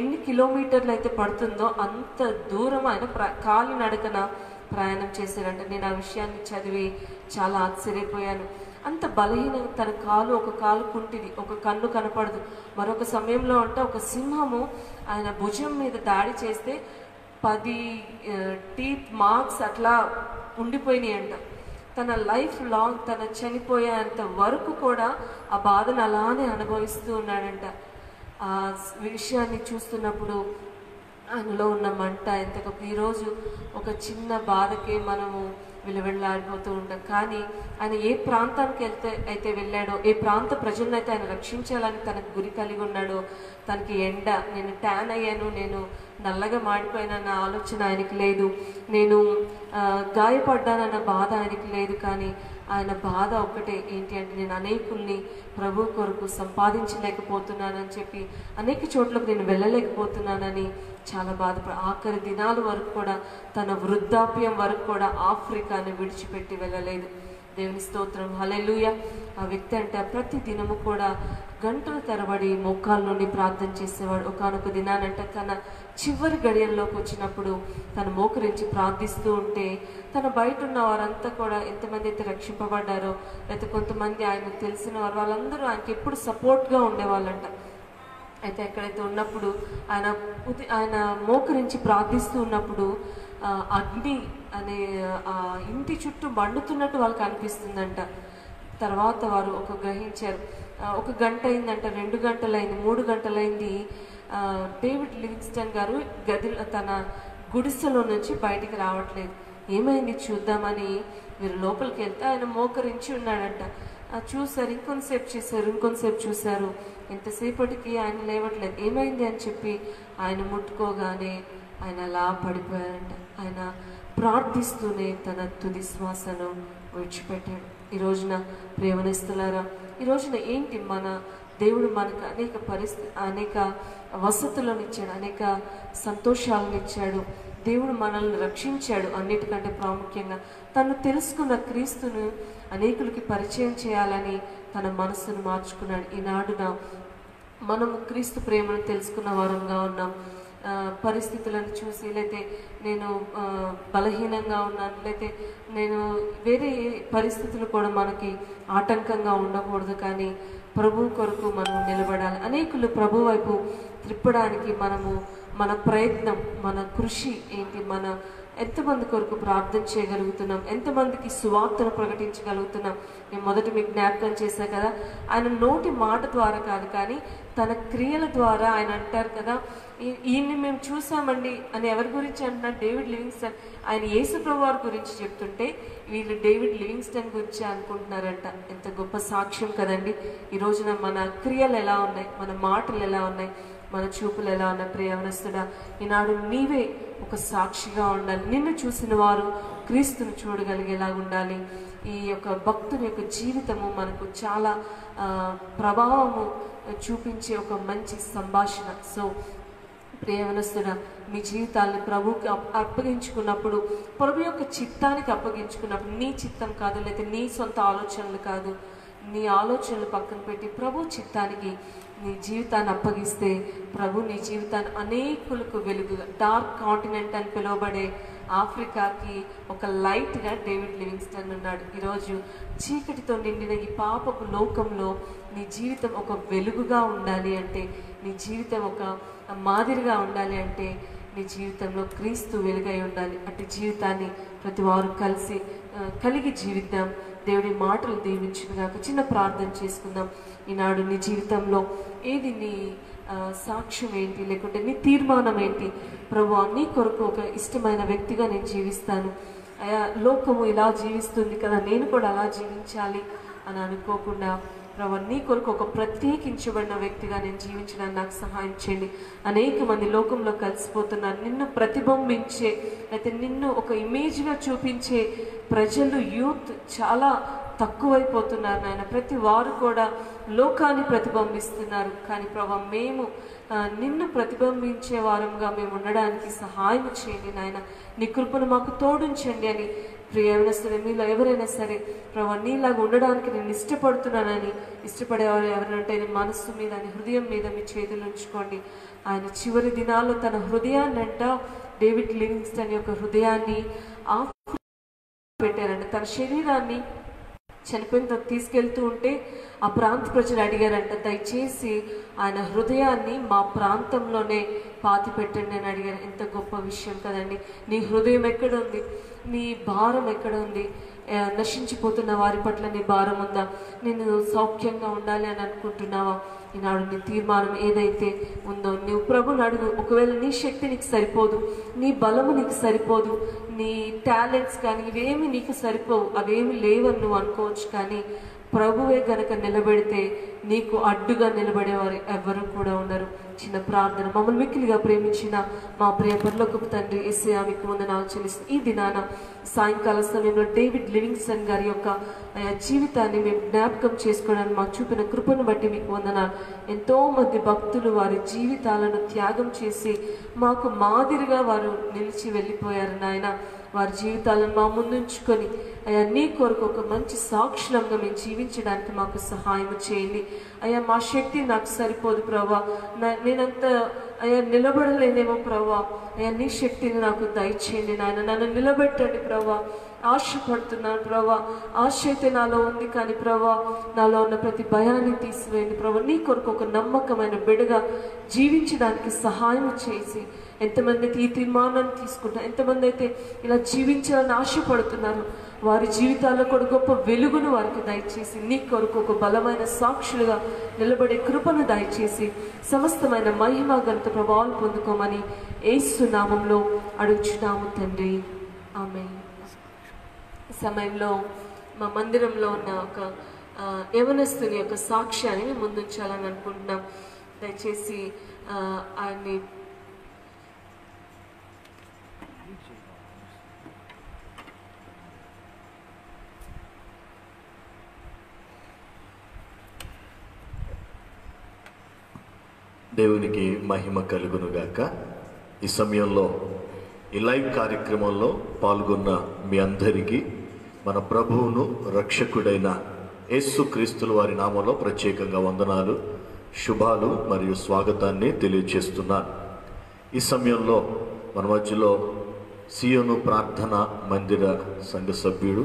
ఎన్ని కిలోమీటర్లు అయితే పడుతుందో అంత దూరం ఆయన కాలినడకన ప్రయాణం చేశారంట. నేను ఆ విషయాన్ని చదివి చాలా ఆశ్చర్యపోయాను. అంత బలహీనంగా తన కాలు, ఒక కాలు కుంటిది, ఒక కన్ను కనపడదు. మరొక సమయంలో అంటే ఒక సింహము ఆయన భుజం మీద దాడి చేస్తే 10 టీత్ మార్క్స్ అట్లా ఉండిపోయినాయి అంట. తన లైఫ్ లాంగ్, తన చనిపోయేంత వరకు కూడా ఆ బాధను అలానే అనుభవిస్తూ ఉన్నాడంట. ఆ విషయాన్ని చూస్తున్నప్పుడు ఆయనలో ఉన్న మంట ఎంత గొప్ప. ఈరోజు ఒక చిన్న బాధకే మనము విలువెళ్ళాడిపోతూ ఉంటాం. కానీ ఆయన ఏ ప్రాంతానికి అయితే వెళ్ళాడో, ఏ ప్రాంత ప్రజలను అయితే ఆయన రక్షించాలని తనకు గురి కలిగి ఉన్నాడో, తనకి ఎండ, నేను ట్యాన్ అయ్యాను, నేను నల్లగా మాడిపోయానన్న ఆలోచన ఆయనకి లేదు, నేను గాయపడ్డానన్న బాధ ఆయనకి లేదు. కానీ ఆయన బాధ ఒకటే ఏంటి అంటే, నేను అనేకుల్ని ప్రభు కొరకు సంపాదించలేకపోతున్నానని చెప్పి, అనేక చోట్లకు నేను వెళ్ళలేకపోతున్నానని చాలా బాధపడి ఆఖరి దినాల వరకు కూడా, తన వృద్ధాప్యం వరకు కూడా ఆఫ్రికాను విడిచిపెట్టి వెళ్ళలేదు. దేవుని స్తోత్రం, హల్లెలూయా. ఆ వ్యక్తి అంటే ప్రతి దినము కూడా గంటల తరబడి మోకాళ్ళ నుండి ప్రార్థన చేసేవాడు. ఒకానొక దినానంటే తన చివరి గడియల్లోకి వచ్చినప్పుడు తను మోకరించి ప్రార్థిస్తూ ఉంటే, తన బయట ఉన్న వారంతా కూడా ఎంతమంది అయితే రక్షింపబడ్డారో, లేకపోతే కొంతమంది ఆయనకు తెలిసిన వారు, వాళ్ళందరూ ఆయనకి ఎప్పుడు సపోర్ట్గా ఉండేవాళ్ళంట. అయితే ఎక్కడైతే ఉన్నప్పుడు ఆయన మోకరించి ప్రార్థిస్తూ ఉన్నప్పుడు అగ్ని అనే ఆ ఇంటి చుట్టూ మండుతున్నట్టు వాళ్ళకి అనిపిస్తుందంట. తర్వాత వారు గ్రహించారు. 1 గంట అయిందంట, 2 గంటలైంది, 3 గంటలైంది. డేవిడ్ లివింగ్స్టన్ గారు తన గుడిసెలో నుంచి బయటికి రావట్లేదు. ఏమైంది చూద్దామని వీరు లోపలికి వెళ్తే ఆయన మోకరించి ఉన్నాడంట. చూశారు, ఇంకొంతసేపు చూశారు. ఎంతసేపటికి ఆయన లేవట్లేదు. ఏమైంది అని చెప్పి ఆయన ముట్టుకోగానే ఆయన అలా పడిపోయారంట. ఆయన ప్రార్థిస్తూనే తన తుది శ్వాసను విడిచిపెట్టాడు. ఈ రోజున ప్రేమనిస్తున్నారా? ఈ రోజున ఏంటి, మన దేవుడు మనకు అనేక వసతులను ఇచ్చాడు, అనేక సంతోషాలను ఇచ్చాడు. దేవుడు మనల్ని రక్షించాడు. అన్నిటికంటే ప్రాముఖ్యంగా తను తెలుసుకున్న క్రీస్తును అనేకులకి పరిచయం చేయాలని తన మనస్సును మార్చుకున్నాడు. ఈనాడున మనము క్రీస్తు ప్రేమను తెలుసుకున్న వారంగా ఉన్నాం. పరిస్థితులను చూసి, లేతే నేను బలహీనంగా ఉన్నాను, లేతే నేను వేరే పరిస్థితులు కూడా మనకి ఆటంకంగా ఉండకూడదు. కానీ ప్రభు కొరకు మనం నిలబడాలి. అనేకులు ప్రభు వైపు త్రిప్పడానికి మన ప్రయత్నం, మన కృషి ఏంటి, ఎంతమంది కొరకు ప్రార్థన చేయగలుగుతున్నాం, ఎంతమందికి సువార్తను ప్రకటించగలుగుతున్నాం. నేను మొదట మీకు జ్ఞాపకం చేశా కదా, ఆయన నోటి మాట ద్వారా కాదు, కానీ తన క్రియల ద్వారా. ఆయన అంటారు కదా, ఈయన్ని మేము చూసామండి అని. ఎవరి గురించి అంటున్నారు? David Livingstone. ఆయన యేసు ప్రభు వారి గురించి చెప్తుంటే వీళ్ళు డేవిడ్ లివింగ్స్టన్ గురించి అనుకుంటున్నారంట. ఎంత గొప్ప సాక్ష్యం కదండి. ఈ రోజున మన క్రియలు ఎలా ఉన్నాయి, మన మాటలు ఎలా ఉన్నాయి, మన చూపులు ఎలా ఉన్నాయి? ప్రియవనస్తుడా, ఈనాడు నీవే ఒక సాక్షిగా ఉండాలి. నిన్ను చూసిన వారు క్రీస్తుని చూడగలిగేలా ఉండాలి. ఈ యొక్క భక్తుని యొక్క జీవితము మనకు చాలా ప్రభావము చూపించే ఒక మంచి సంభాషణ. సో ప్రియవనస్తుడా, మీ జీవితాన్ని ప్రభువుకి అప్పగించుకున్నప్పుడు, ప్రభు యొక్క చిత్తానికి అప్పగించుకున్నప్పుడు, నీ చిత్తం కాదు, లేకపోతే నీ సొంత ఆలోచనలు కాదు, నీ ఆలోచనలు పక్కన పెట్టి ప్రభు చిత్తానికి నీ జీవితాన్ని అప్పగిస్తే, ప్రభు నీ జీవితాన్ని అనేకులకు వెలుగుగా, డార్క్ కాంటినెంట్ అని పిలువబడే ఆఫ్రికాకి ఒక లైట్గా డేవిడ్ లివింగ్స్టన్ ఉన్నాడు. ఈరోజు చీకటితో నిండిన ఈ పాపపు లోకంలో నీ జీవితం ఒక వెలుగుగా ఉండాలి అంటే, నీ జీవితం ఒక మాదిరిగా ఉండాలి అంటే, నీ జీవితంలో క్రీస్తు వెలుగై ఉండాలి. అటు జీవితాన్ని ప్రతి వారు కలిగి జీవిద్దాం. దేవుడి మాటలు దీవించుగాక. చిన్న ప్రార్థన చేసుకుందాం. ఈనాడు నీ జీవితంలో ఏది నీ సాక్ష్యం ఏంటి, లేకుంటే నీ తీర్మానం ఏంటి? ప్రభువా, నీ కొరకు ఒక ఇష్టమైన వ్యక్తిగా నేను జీవిస్తాను. లోకము ఇలా జీవిస్తుంది కదా, నేను కూడా అలా జీవించాలి అని అనుకోకుండా, ప్రభువా, నీ కొరకు ఒక ప్రత్యేకించబడిన వ్యక్తిగా నేను జీవించడానికి నాకు సహాయం చేయండి. అనేక మంది లోకంలో కలిసిపోతున్నారు. నిన్ను ప్రతిబింబించే, అయితే నిన్ను ఒక ఇమేజ్గా చూపించే ప్రజలు, యూత్ చాలా తక్కువైపోతున్నారు నాయన. ప్రతి వారు కూడా లోకాన్ని ప్రతిబింబిస్తున్నారు. కానీ ప్రభా, మేము నిన్ను ప్రతిబింబించే వారంగా మేము ఉండడానికి సహాయం చేయండి నాయన. నీ కృపను మాకు తోడించండి అని ప్రియవనస్తులు మీలో ఎవరైనా సరే, ప్రభా, నీలాగా ఉండడానికి నేను ఇష్టపడుతున్నానని ఇష్టపడేవారు ఎవరంటే నీ మనస్సు మీద, నీ హృదయం మీద మీ చేతులు ఉంచుకోండి. ఆయన చివరి దినాల్లో తన హృదయాన్ని డేవిడ్ లివింగ్స్టన్ యొక్క హృదయాన్ని పెట్టారంట. తన శరీరాన్ని చనిపోయిన తర్వాత తీసుకెళ్తూ ఉంటే ఆ ప్రాంత ప్రజలు అడిగారంట, దయచేసి ఆయన హృదయాన్ని మా ప్రాంతంలోనే పాతి పెట్టండి అని అడిగారు. ఎంత గొప్ప విషయం కదండి. నీ హృదయం ఎక్కడ ఉంది? నీ భారం ఎక్కడ ఉంది? నశించిపోతున్న వారి పట్ల నీ భారం ఉందా? నేను సౌఖ్యంగా ఉండాలి అని అనుకుంటున్నావా? ఈనాడు నీ తీర్మానం ఏదైతే ఉందో నువ్వు ప్రభుని అడుగు. ఒకవేళ నీ శక్తి నీకు సరిపోదు, నీ బలము నీకు సరిపోదు, నీ టాలెంట్స్ కానీ ఇవేమి నీకు సరిపోవు, అవేమి లేవని నువ్వు అనుకోవచ్చు. కానీ ప్రభువే గనక నిలబెడితే నీకు అడ్డుగా నిలబడేవారు ఎవరు కూడా ఉండరు. చిన్న ప్రార్థన. మమ్మల్ని మిక్కిలిగా ప్రేమించిన మా ప్రియ పరలోకపు తండ్రి యేసయ్యా, మీకు వందనాలు చెల్లిస్తాం. ఈ దినాన సాయంకాల సమయంలో డేవిడ్ లివింగ్స్టన్ గారి యొక్క జీవితాన్ని మేము జ్ఞాపకం చేసుకోవడానికి మాకు చూపిన కృపను బట్టి మీకు వందనాలు. ఎంతోమంది భక్తులు వారి జీవితాలను త్యాగం చేసి మాకు మాదిరిగా వారు నిలిచి వెళ్ళిపోయారు నాయన. వారి జీవితాలను మా ముందుంచుకొని అయ్యా నీ కొరకు ఒక మంచి సాక్షులంగా మేము జీవించడానికి మాకు సహాయం చేయండి అయ్యా. మా శక్తి నాకు సరిపోదు ప్రభా, నేనంత అయ్యా నిలబడలేనేమో ప్రభా. అయ్యా నీ శక్తిని నాకు దయచేయండి నాయన. నన్ను నిలబెట్టండి ప్రభా. ఆశపడుతున్నాను ప్రభా. ఆశ అయితే నాలో ఉంది, కానీ ప్రభా నాలో ఉన్న ప్రతి భయాన్ని తీసివేయండి ప్రభా. నీ కొరకు ఒక నమ్మకమైన బిడ్డగా జీవించడానికి సహాయం చేసి, ఎంతమంది అయితే ఈ తీర్మానాన్ని తీసుకుంటారు, ఎంతమంది అయితే ఇలా జీవించాలని ఆశపడుతున్నారు, వారి జీవితాల్లో కూడా గొప్ప వెలుగును వారికి దయచేసి నీ కొరకు ఒక బలమైన సాక్షులుగా నిలబడే కృపను దయచేసి సమస్తమైన మహిమ ఘనత ప్రభావాలు పొందుకోమని యేసు నామములో అడుగుచున్నాము తండ్రి, ఆమేన్. ఈ సమయంలో మా మందిరంలో ఉన్న ఒక యవనస్తుని యొక్క సాక్ష్యాన్ని ముందుంచాలని అనుకుంటున్నాం. దయచేసి ఆయన్ని దేవునికి మహిమ కలుగునుగాక. ఈ సమయంలో ఈ లైవ్ కార్యక్రమంలో పాల్గొన్న మీ అందరికీ మన ప్రభువును రక్షకుడైన యేసుక్రీస్తుల వారి నామంలో ప్రత్యేకంగా వందనాలు, శుభాలు మరియు స్వాగతాన్ని తెలియజేస్తున్నాను. ఈ సమయంలో మన మధ్యలో సియోను ప్రార్థన మందిర సంఘ సభ్యుడు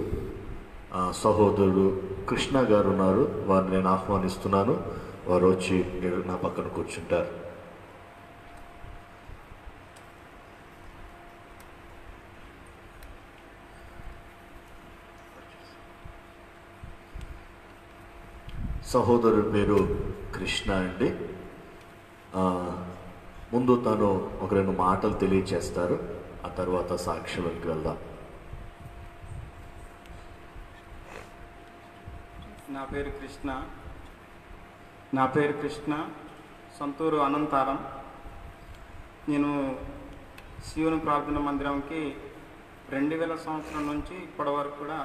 సహోదరుడు కృష్ణ గారు ఉన్నారు. వారిని నేను ఆహ్వానిస్తున్నాను. వారు వచ్చి నా పక్కన కూర్చుంటారు. సహోదరుడి పేరు కృష్ణ అండి. ముందు తను ఒక 2 మాటలు తెలియచేస్తారు. ఆ తర్వాత సాక్ష్యాలకు వెళ్దాం. నా పేరు కృష్ణ, సొంతూరు అనంతారం. నేను శివుని ప్రార్థన మందిరంకి 2000 సంవత్సరం నుంచి ఇప్పటి వరకు కూడా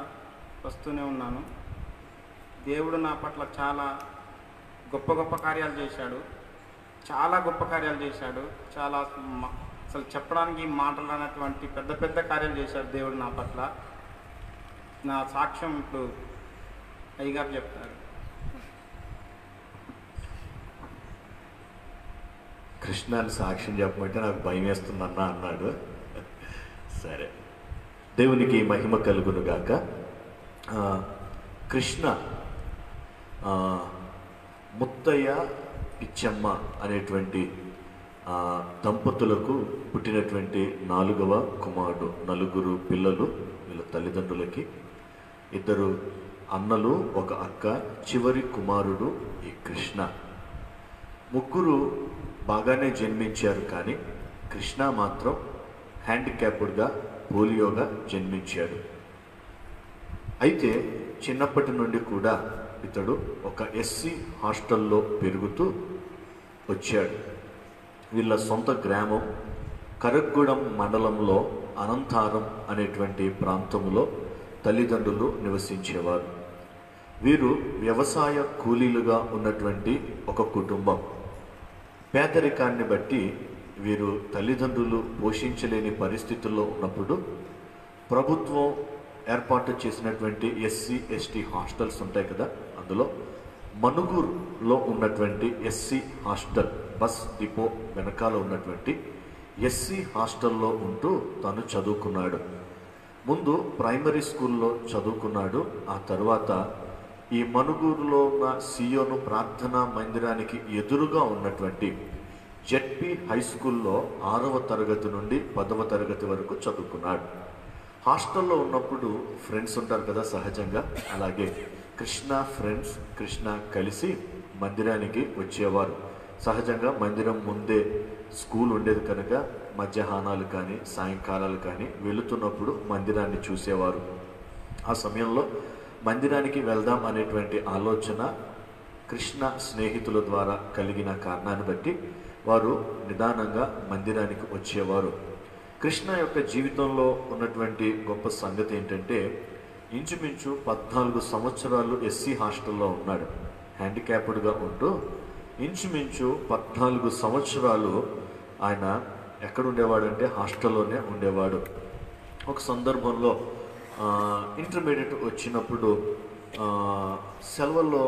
వస్తూనే ఉన్నాను. దేవుడు నా పట్ల చాలా గొప్ప కార్యాలు చేశాడు. చాలా గొప్ప కార్యాలు చేశాడు. చాలా అసలు చెప్పడానికి మాటలు అనేటువంటి పెద్ద కార్యాలు చేశాడు దేవుడు నా పట్ల. నా సాక్ష్యం ఇప్పుడు అయ్యగారు చెప్తారు. కృష్ణాన్ని సాక్ష్యం చెప్పమంటే నాకు భయం వేస్తుందన్నా అన్నాడు. సరే, దేవునికి మహిమ కలుగునుగాక. కృష్ణ ముత్తయ్య పిచ్చమ్మ అనేటువంటి దంపతులకు పుట్టినటువంటి 4వ కుమారుడు. 4 పిల్లలు వీళ్ళ తల్లిదండ్రులకి. 2 అన్నలు, 1 అక్క. చివరి కుమారుడు ఈ కృష్ణ. 3 బాగానే జన్మించారు, కానీ కృష్ణ మాత్రం హ్యాండిక్యాప్డ్గా, పోలియోగా జన్మించాడు. అయితే చిన్నప్పటి నుండి కూడా ఇతడు ఒక ఎస్సీ హాస్టల్లో పెరుగుతూ వచ్చాడు. వీళ్ళ సొంత గ్రామం కరగ్గూడెం మండలంలో అనంతారం అనేటువంటి ప్రాంతంలో తల్లిదండ్రులు నివసించేవారు. వీరు వ్యవసాయ కూలీలుగా ఉన్నటువంటి ఒక కుటుంబం. పేదరికాన్ని బట్టి వీరు తల్లిదండ్రులు పోషించలేని పరిస్థితుల్లో ఉన్నప్పుడు ప్రభుత్వం ఏర్పాటు చేసినటువంటి ఎస్సీ ఎస్టీ హాస్టల్స్ ఉంటాయి కదా, అందులో మనుగూరులో ఉన్నటువంటి ఎస్సీ హాస్టల్, బస్ డిపో వెనకాల ఉన్నటువంటి ఎస్సీ హాస్టల్లో ఉంటూ తను చదువుకున్నాడు. ముందు ప్రైమరీ స్కూల్లో చదువుకున్నాడు. ఆ తర్వాత ఈ మనుగూరులో ఉన్న సియోను ప్రార్థనా మందిరానికి ఎదురుగా ఉన్నటువంటి జెడ్పీ హై స్కూల్లో 6వ తరగతి నుండి 10వ తరగతి వరకు చదువుకున్నాడు. హాస్టల్లో ఉన్నప్పుడు ఫ్రెండ్స్ ఉంటారు కదా సహజంగా, అలాగే కృష్ణ ఫ్రెండ్స్ కృష్ణ కలిసి మందిరానికి వచ్చేవారు. సహజంగా మందిరం ముందే స్కూల్ ఉండేది కనుక మధ్యాహ్నాలు కానీ సాయంకాలాలు కానీ వెళుతున్నప్పుడు మందిరాన్ని చూసేవారు. ఆ సమయంలో మందిరానికి వెళ్దాం అనేటువంటి ఆలోచన కృష్ణ స్నేహితుల ద్వారా కలిగిన కారణాన్ని బట్టి వారు నిదానంగా మందిరానికి వచ్చేవారు. కృష్ణ యొక్క జీవితంలో ఉన్నటువంటి గొప్ప సంగతి ఏంటంటే, ఇంచుమించు 14 సంవత్సరాలు ఎస్సీ హాస్టల్లో ఉన్నాడు. హ్యాండిక్యాప్డ్గా ఉంటూ ఇంచుమించు 14 సంవత్సరాలు ఆయన ఎక్కడ ఉండేవాడంటే హాస్టల్లోనే ఉండేవాడు. ఒక సందర్భంలో ఇంటర్మీడియట్ వచ్చినప్పుడు సెలవుల్లో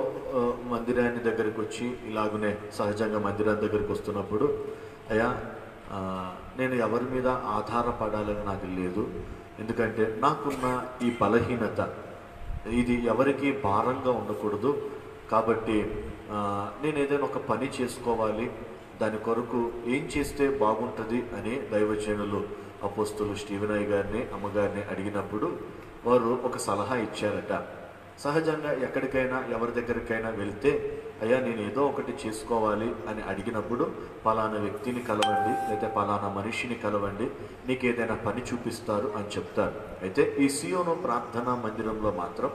మందిరాన్ని దగ్గరికి వచ్చి ఇలాగనే సహజంగా మందిరాన్ని దగ్గరికి వస్తున్నప్పుడు, అయ్యా నేను ఎవరి మీద ఆధారపడాలని నాకు లేదు, ఎందుకంటే నాకున్న ఈ బలహీనత ఇది ఎవరికి భారంగా ఉండకూడదు, కాబట్టి నేను ఏదైనా ఒక పని చేసుకోవాలి, దాని కొరకు ఏం చేస్తే బాగుంటుంది అని దైవజనులు అపోస్తులు స్టీవెన్ అయ్య గారిని అమ్మగారిని అడిగినప్పుడు వారు ఒక సలహా ఇచ్చారట. సహజంగా ఎక్కడికైనా ఎవరి దగ్గరికైనా వెళ్తే, అయ్యా నేను ఏదో ఒకటి చేసుకోవాలి అని అడిగినప్పుడు పలానా వ్యక్తిని కలవండి లేదా పలానా మనిషిని కలవండి, నీకు ఏదైనా పని చూపిస్తారు అని చెప్తారు. అయితే ఈ సియోను ప్రార్థనా మందిరంలో మాత్రం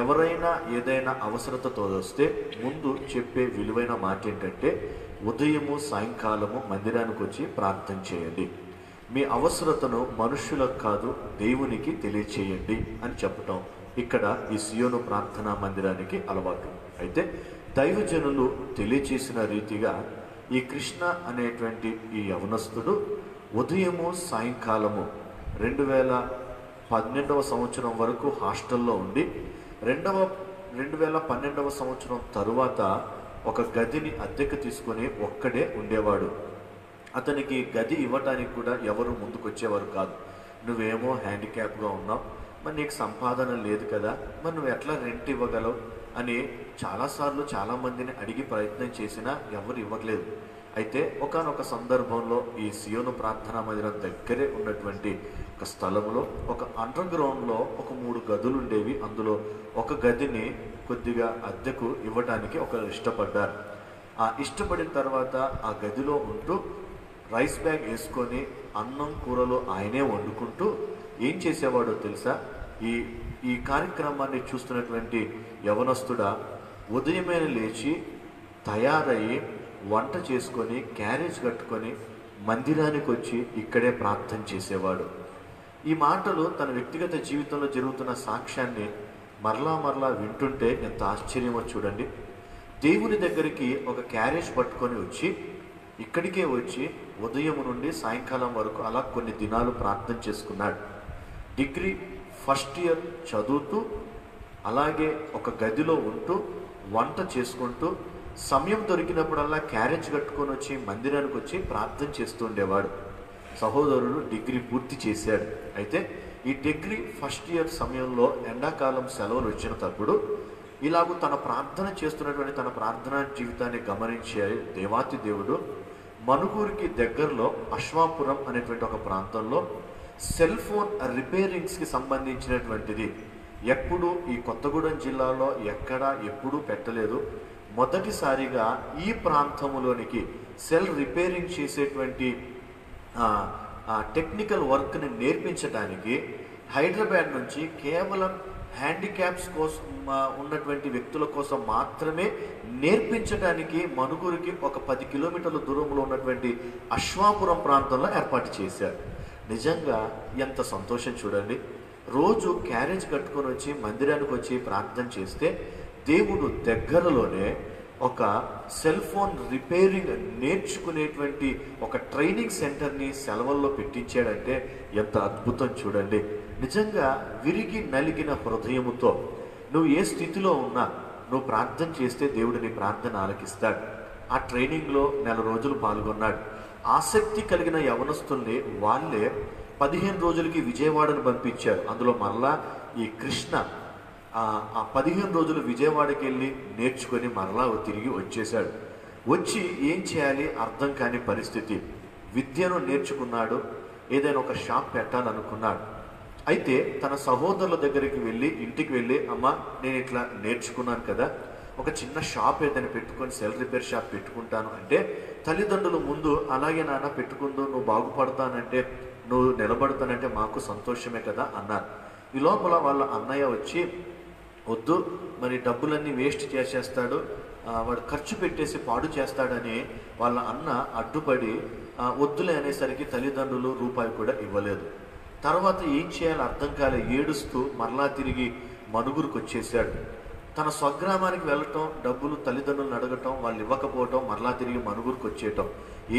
ఎవరైనా ఏదైనా అవసరతతో వస్తే ముందు చెప్పే విలువైన మాట ఏంటంటే, ఉదయము సాయంకాలము మందిరానికి వచ్చి ప్రార్థన చేయండి, మీ అవసరతను మనుషులకు కాదు దేవునికి తెలియచేయండి అని చెప్పటం ఇక్కడ ఈ సియోను ప్రార్థనా మందిరానికి అలవాటు. అయితే దైవజనులు తెలియచేసిన రీతిగా ఈ కృష్ణ అనేటువంటి ఈ యవనస్తుడు ఉదయము సాయంకాలము 2012వ సంవత్సరం వరకు హాస్టల్లో ఉండి 2012వ సంవత్సరం తరువాత ఒక గదిని అద్దెకు తీసుకొని ఒక్కడే ఉండేవాడు. అతనికి గది ఇవ్వటానికి కూడా ఎవరు ముందుకొచ్చేవారు కాదు. నువ్వేమో హ్యాండిక్యాప్గా ఉన్నావు, మరి నీకు సంపాదన లేదు కదా, మరి నువ్వు ఎట్లా రెంట్ ఇవ్వగలవు అని చాలాసార్లు చాలామందిని అడిగి ప్రయత్నం చేసినా ఎవరు ఇవ్వలేదు. అయితే ఒకానొక సందర్భంలో ఈ సియోను ప్రార్థనా మందిరం దగ్గరే ఉన్నటువంటి ఒక స్థలంలో ఒక అండర్ గ్రౌండ్లో ఒక 3 గదులు ఉండేవి. అందులో ఒక గదిని కొద్దిగా అద్దెకు ఇవ్వడానికి ఒకరు ఇష్టపడ్డారు. ఆ ఇష్టపడిన తర్వాత ఆ గదిలో ఉంటూ రైస్ బ్యాగ్ వేసుకొని అన్నం కూరలు ఆయనే వండుకుంటూ ఏం చేసేవాడో తెలుసా? ఈ కార్యక్రమాన్ని చూస్తున్నటువంటి యవనస్తుడా ఉదయమే లేచి తయారయ్యి వంట చేసుకొని క్యారేజ్ కట్టుకొని మందిరానికి వచ్చి ఇక్కడే ప్రార్థన చేసేవాడు. ఈ మాటలు తన వ్యక్తిగత జీవితంలో జరుగుతున్న సాక్ష్యాన్ని మరలా వింటుంటే ఎంత ఆశ్చర్యమో చూడండి. దేవుని దగ్గరికి ఒక క్యారేజ్ పట్టుకొని వచ్చి ఇక్కడికే వచ్చి ఉదయం నుండి సాయంకాలం వరకు అలా కొన్ని దినాలు ప్రార్థన చేసుకున్నాడు. డిగ్రీ ఫస్ట్ ఇయర్ చదువుతూ అలాగే ఒక గదిలో ఉంటూ వంట చేసుకుంటూ సమయం దొరికినప్పుడల్లా క్యారేజ్ కట్టుకొని వచ్చి మందిరానికి వచ్చి ప్రార్థన చేస్తూ ఉండేవాడు. సహోదరుడు డిగ్రీ పూర్తి చేశాడు. అయితే ఈ డిగ్రీ ఫస్ట్ ఇయర్ సమయంలో ఎండాకాలం సెలవులు వచ్చినప్పుడు ఇలాగూ తన ప్రార్థన చేస్తున్నటువంటి తన ప్రార్థనా జీవితాన్ని గమనించే దేవాతి దేవుడు మనుగూరుకి దగ్గరలో అశ్వాపురం అనేటువంటి ఒక ప్రాంతంలో సెల్ ఫోన్ రిపేరింగ్స్కి సంబంధించినటువంటిది ఎప్పుడు ఈ కొత్తగూడెం జిల్లాలో ఎప్పుడూ పెట్టలేదు. మొదటిసారిగా ఈ ప్రాంతంలోనికి సెల్ రిపేరింగ్ చేసేటువంటి టెక్నికల్ వర్క్ని నేర్పించడానికి హైదరాబాద్ నుంచి కేవలం హ్యాండిక్యాప్స్ కోసం ఉన్నటువంటి వ్యక్తుల కోసం మాత్రమే నేర్పించడానికి మనుగూరుకి ఒక 10 కిలోమీటర్ల దూరంలో ఉన్నటువంటి అశ్వాపురం ప్రాంతంలో ఏర్పాటు చేశారు. నిజంగా ఎంత సంతోషం చూడండి. రోజు క్యారేజ్ కట్టుకొని వచ్చి మందిరానికి వచ్చి ప్రార్థన చేస్తే దేవుడు దగ్గరలోనే ఒక సెల్ ఫోన్ రిపేరింగ్ నేర్చుకునేటువంటి ఒక ట్రైనింగ్ సెంటర్ని సెలవుల్లో పెట్టించాడంటే ఎంత అద్భుతం చూడండి. నిజంగా విరిగి నలిగిన హృదయముతో నువ్వు ఏ స్థితిలో ఉన్నా నువ్వు ప్రార్థన చేస్తే దేవుడు నీ ప్రార్థన ఆలకిస్తాడు. ఆ ట్రైనింగ్లో 1 రోజులు పాల్గొన్నాడు. ఆసక్తి కలిగిన యవనస్తుల్ని వాళ్ళే 15 రోజులకి విజయవాడను పంపించారు. అందులో మరలా ఈ కృష్ణ ఆ 15 రోజులు విజయవాడకి వెళ్ళి నేర్చుకొని మరలా తిరిగి వచ్చేశాడు. వచ్చి ఏం చేయాలి అర్థం కాని పరిస్థితి. విద్యను నేర్చుకున్నాడు, ఏదైనా ఒక షాప్ పెట్టాలనుకున్నాడు. అయితే తన సహోదరుల దగ్గరికి వెళ్ళి ఇంటికి వెళ్ళి, అమ్మ నేను ఇట్లా నేర్చుకున్నాను కదా, ఒక చిన్న షాప్ ఏదైనా పెట్టుకొని సెల్ రిపేర్ షాప్ పెట్టుకుంటాను అంటే, తల్లిదండ్రులు ముందు అలాగే నాన్న పెట్టుకుందు, నువ్వు బాగుపడతానంటే, నువ్వు నిలబడతానంటే మాకు సంతోషమే కదా అన్నారు. ఈ లోపల వాళ్ళ అన్నయ్య వచ్చి, వద్దు మరి డబ్బులన్నీ వేస్ట్ చేసేస్తాడు, వాడు ఖర్చు పెట్టేసి పాడు చేస్తాడని వాళ్ళ అన్న అడ్డుపడి వద్దులే అనేసరికి తల్లిదండ్రులు రూపాయి కూడా ఇవ్వలేదు. తర్వాత ఏం చేయాలో అర్థం కాలే, ఏడుస్తూ మరలా తిరిగి మనుగురికి వచ్చేసాడు. తన స్వగ్రామానికి వెళ్ళటం, డబ్బులు తల్లిదండ్రులను అడగటం, వాళ్ళు ఇవ్వకపోవటం, మరలా తిరిగి మనుగురికి వచ్చేయటం,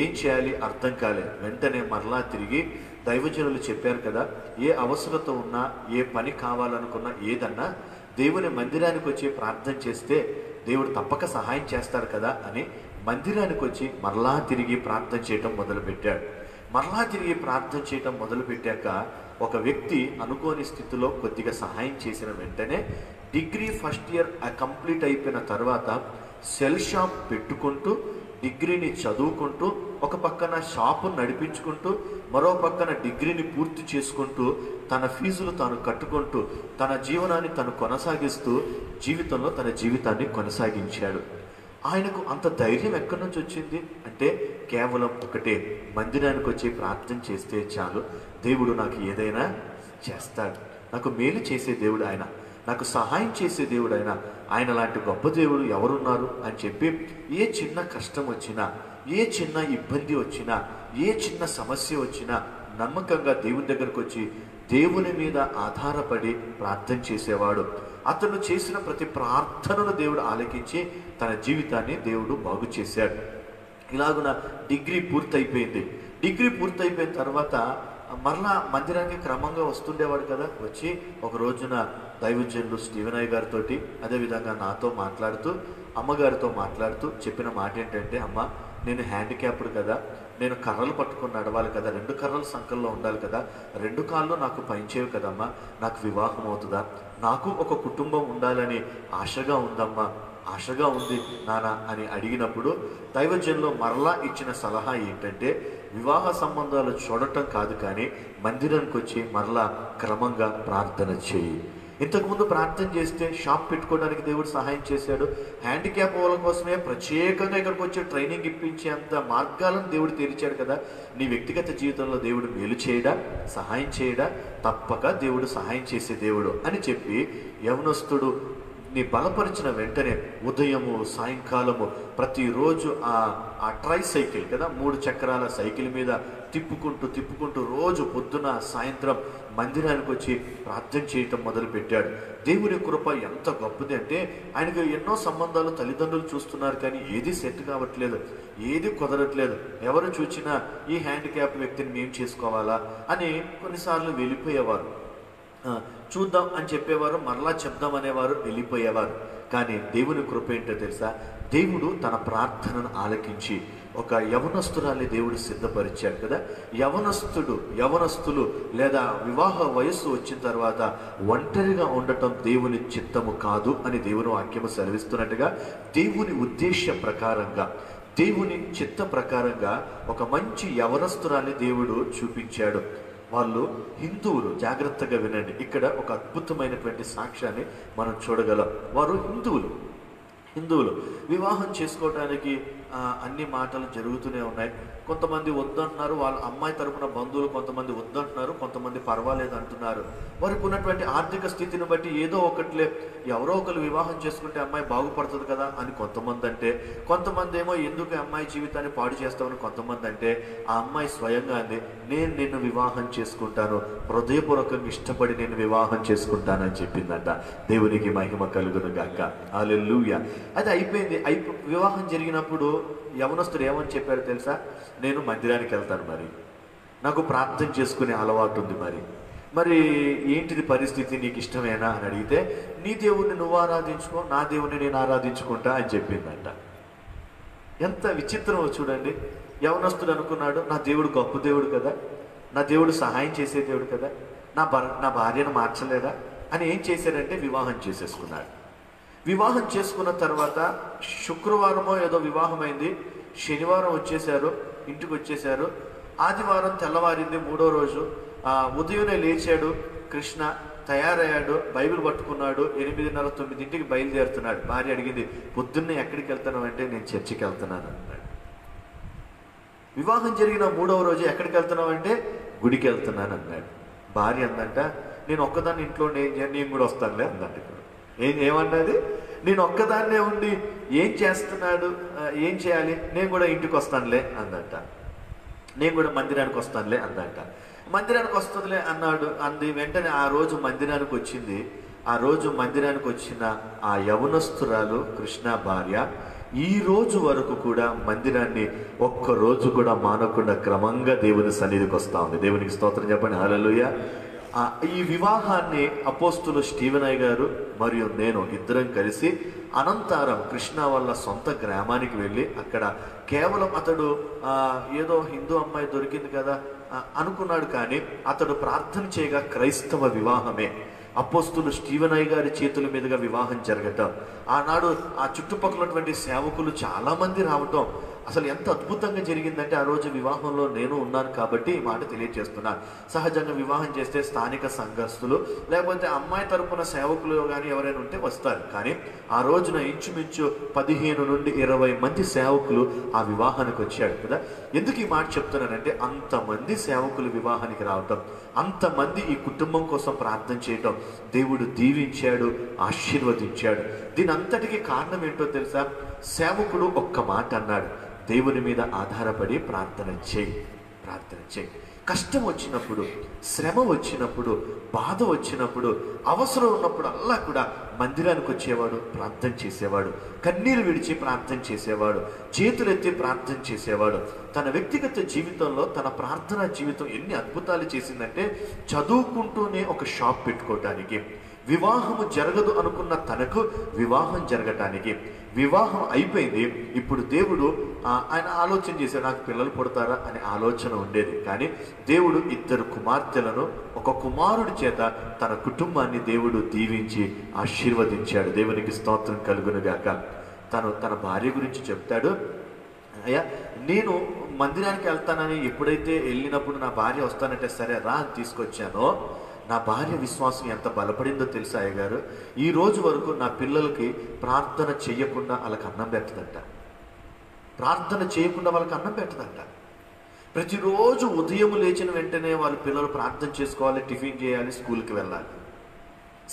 ఏం చేయాలి అర్థం కాలే. వెంటనే మరలా తిరిగి దైవజనులు చెప్పారు కదా, ఏ అవసరత ఉన్నా, ఏ పని కావాలనుకున్నా, ఏదన్నా దేవుని మందిరానికి వచ్చి ప్రార్థన చేస్తే దేవుడు తప్పక సహాయం చేస్తాడు కదా అని మందిరానికి వచ్చి మరలా తిరిగి ప్రార్థన చేయటం మొదలుపెట్టాడు. మరలా తిరిగి ప్రార్థన చేయటం మొదలుపెట్టాక ఒక వ్యక్తి అనుకోని స్థితిలో కొద్దిగా సహాయం చేసిన వెంటనే డిగ్రీ ఫస్ట్ ఇయర్ కంప్లీట్ అయిపోయిన తర్వాత సెల్ షాప్ పెట్టుకుంటూ డిగ్రీని చదువుకుంటూ, ఒక పక్కన షాపు నడిపించుకుంటూ, మరో పక్కన డిగ్రీని పూర్తి చేసుకుంటూ, తన ఫీజులు తాను కట్టుకుంటూ, తన జీవనాన్ని తను కొనసాగిస్తూ జీవితంలో తన జీవితాన్ని కొనసాగించాడు. ఆయనకు అంత ధైర్యం ఎక్కడి నుంచి వచ్చింది అంటే కేవలం ఒకటే, మందిరానికి వచ్చి ప్రార్థన చేస్తే చాలు, దేవుడు నాకు ఏదైనా చేస్తాడు, నాకు మేలు చేసే దేవుడు ఆయన, నాకు సహాయం చేసే దేవుడు ఆయన లాంటి గొప్ప దేవుడు ఎవరున్నారు అని చెప్పి ఏ చిన్న కష్టం వచ్చినా, ఏ చిన్న ఇబ్బంది వచ్చినా, ఏ చిన్న సమస్య వచ్చినా నమ్మకంగా దేవుని దగ్గరకు వచ్చి దేవుని మీద ఆధారపడి ప్రార్థన చేసేవాడు. అతను చేసిన ప్రతి ప్రార్థనను దేవుడు ఆలకించి తన జీవితాన్ని దేవుడు బాగు చేశాడు. ఇలాగున డిగ్రీ పూర్తయిపోయింది. డిగ్రీ పూర్తయిపోయిన తర్వాత మరలా మందిరానికి క్రమంగా వస్తుండేవాడు కదా. వచ్చి ఒక రోజున దైవజనులు స్టీవెనయ్య గారితో, అదేవిధంగా నాతో మాట్లాడుతూ, అమ్మగారితో మాట్లాడుతూ చెప్పిన మాట ఏంటంటే, అమ్మ నేను హ్యాండిక్యాప్డ్ కదా, నేను కర్రలు పట్టుకొని నడవాలి కదా, 2 కర్రలు సంకల్లో ఉండాలి కదా, 2 కాళ్ళు నాకు పనిచేయవు కదమ్మా, నాకు వివాహం అవుతుందా, నాకు ఒక కుటుంబం ఉండాలని ఆశగా ఉందమ్మా, ఆశగా ఉంది నాన్న అని అడిగినప్పుడు దైవజనులు మరలా ఇచ్చిన సలహా ఏంటంటే, వివాహ సంబంధాలు చూడటం కాదు కానీ మందిరానికి వచ్చి మరలా క్రమంగా ప్రార్థన చేయి. ఇంతకుముందు ప్రార్థన చేస్తే షాప్ పెట్టుకోవడానికి దేవుడు సహాయం చేశాడు. హ్యాండిక్యాప్ వాళ్ళ కోసమే ప్రత్యేకంగా ఇక్కడికి వచ్చి ట్రైనింగ్ ఇప్పించేంత మార్గాలను దేవుడు తెరిచాడు కదా. నీ వ్యక్తిగత జీవితంలో దేవుడు మేలు చేయడా, సహాయం చేయడా? తప్పక దేవుడు సహాయం చేసే దేవుడు అని చెప్పి యవనస్తుడు నీ బలపరిచిన వెంటనే ఉదయము సాయంకాలము ప్రతిరోజు ఆ ట్రై సైకిల్ కదా, 3 చక్రాల సైకిల్ మీద తిప్పుకుంటూ రోజు పొద్దున సాయంత్రం మందిరానికి వచ్చి ప్రార్థన చేయటం మొదలుపెట్టాడు. దేవుని కృప ఎంత గొప్పది అంటే, ఆయనకు ఎన్నో సంబంధాలు తల్లిదండ్రులు చూస్తున్నారు కానీ ఏది సెట్ కావట్లేదు, ఏది కుదరట్లేదు. ఎవరు చూసినా ఈ హ్యాండిక్యాప్ వ్యక్తిని మేము చేసుకోవాలా అని కొన్నిసార్లు వెళ్ళిపోయేవారు. చూద్దాం అని చెప్పేవారు, మరలా చెప్దాం అనేవారు, వెళ్ళిపోయేవారు. కానీ దేవుని కృప ఏంటో తెలుసా, దేవుడు తన ప్రార్థనను ఆలకించి ఒక యవనస్తురాల్ని దేవుడు సిద్ధపరిచాడు కదా. యవనస్తులు లేదా వివాహ వయస్సు వచ్చిన తర్వాత ఒంటరిగా ఉండటం దేవుని చిత్తము కాదు అని దేవుని వాక్యము సెలవిస్తున్నట్టుగా, దేవుని ఉద్దేశ ప్రకారంగా, దేవుని చిత్త ప్రకారంగా ఒక మంచి యవనస్తురాల్ని దేవుడు చూపించాడు. వాళ్ళు హిందువులు. జాగ్రత్తగా వినండి, ఇక్కడ ఒక అద్భుతమైనటువంటి సాక్ష్యాన్ని మనం చూడగలం. వారు హిందువులు వివాహం చేసుకోవడానికి అన్ని మాటలు జరుగుతూనే ఉన్నాయి. కొంతమంది వద్దంటున్నారు, వాళ్ళ అమ్మాయి తరపున బంధువులు కొంతమంది వద్దంటున్నారు, కొంతమంది పర్వాలేదు అంటున్నారు. వారికి ఉన్నటువంటి ఆర్థిక స్థితిని బట్టి ఏదో ఒకటిలే, ఎవరో ఒకరు వివాహం చేసుకుంటే అమ్మాయి బాగుపడుతుంది కదా అని కొంతమంది అంటే, కొంతమంది ఏమో ఎందుకు అమ్మాయి జీవితాన్ని పాడు చేస్తామని కొంతమంది అంటే, ఆ అమ్మాయి స్వయంగా అంది, నేను నిన్ను వివాహం చేసుకుంటాను, హృదయపూర్వకంగా ఇష్టపడి నేను వివాహం చేసుకుంటానని చెప్పిందంట. దేవునికి మహిమ కలుగును గాక. హల్లెలూయా. అది అయిపోయింది. వివాహం జరిగినప్పుడు యవనస్తుడు ఏమని చెప్పారు తెలుసా, నేను మందిరానికి వెళ్తాను, మరి నాకు ప్రార్థన చేసుకునే అలవాటు ఉంది, మరి ఏంటిది పరిస్థితి, నీకు ఇష్టమేనా అని అడిగితే, నీ దేవుణ్ణి నువ్వు ఆరాధించుకో, నా దేవుణ్ణి నేను ఆరాధించుకుంటా అని చెప్పిందంట. ఎంత విచిత్రమో చూడండి. యవనస్తుడు అనుకున్నాడు, నా దేవుడు గొప్ప దేవుడు కదా, నా దేవుడు సహాయం చేసే దేవుడు కదా, నా భార్యను మార్చలేడా, అని ఏం చేశారంటే వివాహం చేసేసుకున్నాడు. వివాహం చేసుకున్న తర్వాత శుక్రవారమో ఏదో వివాహం అయింది, శనివారం వచ్చేసారు, ఇంటికి వచ్చేసారు. ఆదివారం తెల్లవారింది, 3వ రోజు. ఉదయమే లేచాడు కృష్ణ, తయారయ్యాడు, బైబిల్ పట్టుకున్నాడు. 8:30, 9ంటికి బయలుదేరుతున్నాడు. భార్య అడిగింది, పొద్దున్నే ఎక్కడికి వెళ్తున్నావు అంటే నేను చర్చికి వెళ్తున్నాను అన్నాడు. వివాహం జరిగిన 3వ రోజు ఎక్కడికి వెళ్తున్నావు అంటే గుడికి వెళ్తున్నాను అన్నాడు. భార్య అందంట, నేను ఒక్కదాన్ని ఇంట్లో నేను కూడా వస్తానులే అందంట. ఇప్పుడు ఏమన్నది, నేను ఒక్కదాన్నే ఉండి ఏం చేస్తున్నాడు, ఏం చేయాలి, నేను కూడా ఇంటికి వస్తానులే అందంట. నేను కూడా మందిరానికి వస్తానులే అందంట. మందిరానికి వస్తుందిలే అంది. వెంటనే ఆ రోజు మందిరానికి వచ్చింది. ఆ రోజు మందిరానికి వచ్చిన ఆ యవనస్తురాలు కృష్ణ భార్య ఈ రోజు వరకు కూడా మందిరాన్ని ఒక్కరోజు కూడా మానకుండా క్రమంగా దేవుని సన్నిధికి వస్తూ ఉంది. దేవునికి స్తోత్రం చెప్పండి, హల్లెలూయా. ఈ వివాహాన్ని అపోస్తులు స్టీవెన్ అయ్య గారు మరియు నేను ఇద్దరం కలిసి అనంతారం కృష్ణ వాళ్ళ సొంత గ్రామానికి వెళ్ళి అక్కడ కేవలం అతడు ఏదో హిందూ అమ్మాయి దొరికింది కదా అనుకున్నాడు. కానీ అతడు ప్రార్థన చేయగా క్రైస్తవ వివాహమే. అపోస్తులు స్టీవెన్ అయ్య గారి చేతుల మీదుగా వివాహం జరగటం, ఆనాడు ఆ చుట్టుపక్కలటువంటి సేవకులు చాలామంది రావటం అసలు ఎంత అద్భుతంగా జరిగిందంటే ఆ రోజు వివాహంలో నేను ఉన్నాను కాబట్టి ఈ మాట తెలియజేస్తున్నాను. సహజంగా వివాహం చేస్తే స్థానిక సంఘస్థులు లేకపోతే అమ్మాయి తరపున సేవకులు కానీ ఎవరైనా ఉంటే వస్తారు. కానీ ఆ రోజున ఇంచుమించు 15 నుండి 20 మంది సేవకులు ఆ వివాహానికి వచ్చాడు కదా. ఎందుకు ఈ మాట చెప్తున్నానంటే అంతమంది సేవకులు వివాహానికి రావటం, అంతమంది ఈ కుటుంబం కోసం ప్రార్థన చేయటం దేవుడు దీవించాడు, ఆశీర్వదించాడు. దీని అంతటికీ కారణం ఏంటో తెలుసా? సేవకుడు ఒక్క మాట అన్నాడు, దేవుని మీద ఆధారపడి ప్రార్థన చేయి, ప్రార్థన చేయి. కష్టం వచ్చినప్పుడు, శ్రమ వచ్చినప్పుడు, బాధ వచ్చినప్పుడు, అవసరం ఉన్నప్పుడు అల్లా కూడా మందిరానికి వచ్చేవాడు, ప్రార్థన చేసేవాడు, కన్నీరు విడిచి ప్రార్థన చేసేవాడు, చేతులెత్తి ప్రార్థన చేసేవాడు. తన వ్యక్తిగత జీవితంలో తన ప్రార్థనా జీవితం ఎన్ని అద్భుతాలు చేసిందంటే చదువుకుంటూనే ఒక షాప్ పెట్టుకోవటానికి, వివాహము జరగదు అనుకున్న తనకు వివాహం జరగటానికి, వివాహం అయిపోయింది. ఇప్పుడు దేవుడు ఆయన ఆలోచన చేశాడు, నాకు పిల్లలు పుడతారా అనే ఆలోచన ఉండేది. కానీ దేవుడు 2 కుమార్తెలను ఒక కుమారుడి చేత తన కుటుంబాన్ని దేవుడు దీవించి ఆశీర్వదించాడు. దేవునికి స్తోత్రం కలుగునుగాక. తన భార్య గురించి చెప్తాడు, అయ్యా నేను మందిరానికి వెళ్తానని ఎప్పుడైతే వెళ్ళినప్పుడు నా భార్య వస్తానంటే సరే రా అని తీసుకొచ్చానో నా భార్య విశ్వాసం ఎంత బలపడిందో తెలుసా అయ్యగారు? ఈ రోజు వరకు నా పిల్లలకి ప్రార్థన చేయకుండా వాళ్ళకి అన్నం పెట్టదంట. ప్రార్థన చేయకుండా వాళ్ళకి అన్నం పెట్టదంట. ప్రతిరోజు ఉదయం లేచిన వెంటనే వాళ్ళ పిల్లలు ప్రార్థన చేసుకోవాలి, టిఫిన్ చేయాలి, స్కూల్కి వెళ్ళాలి.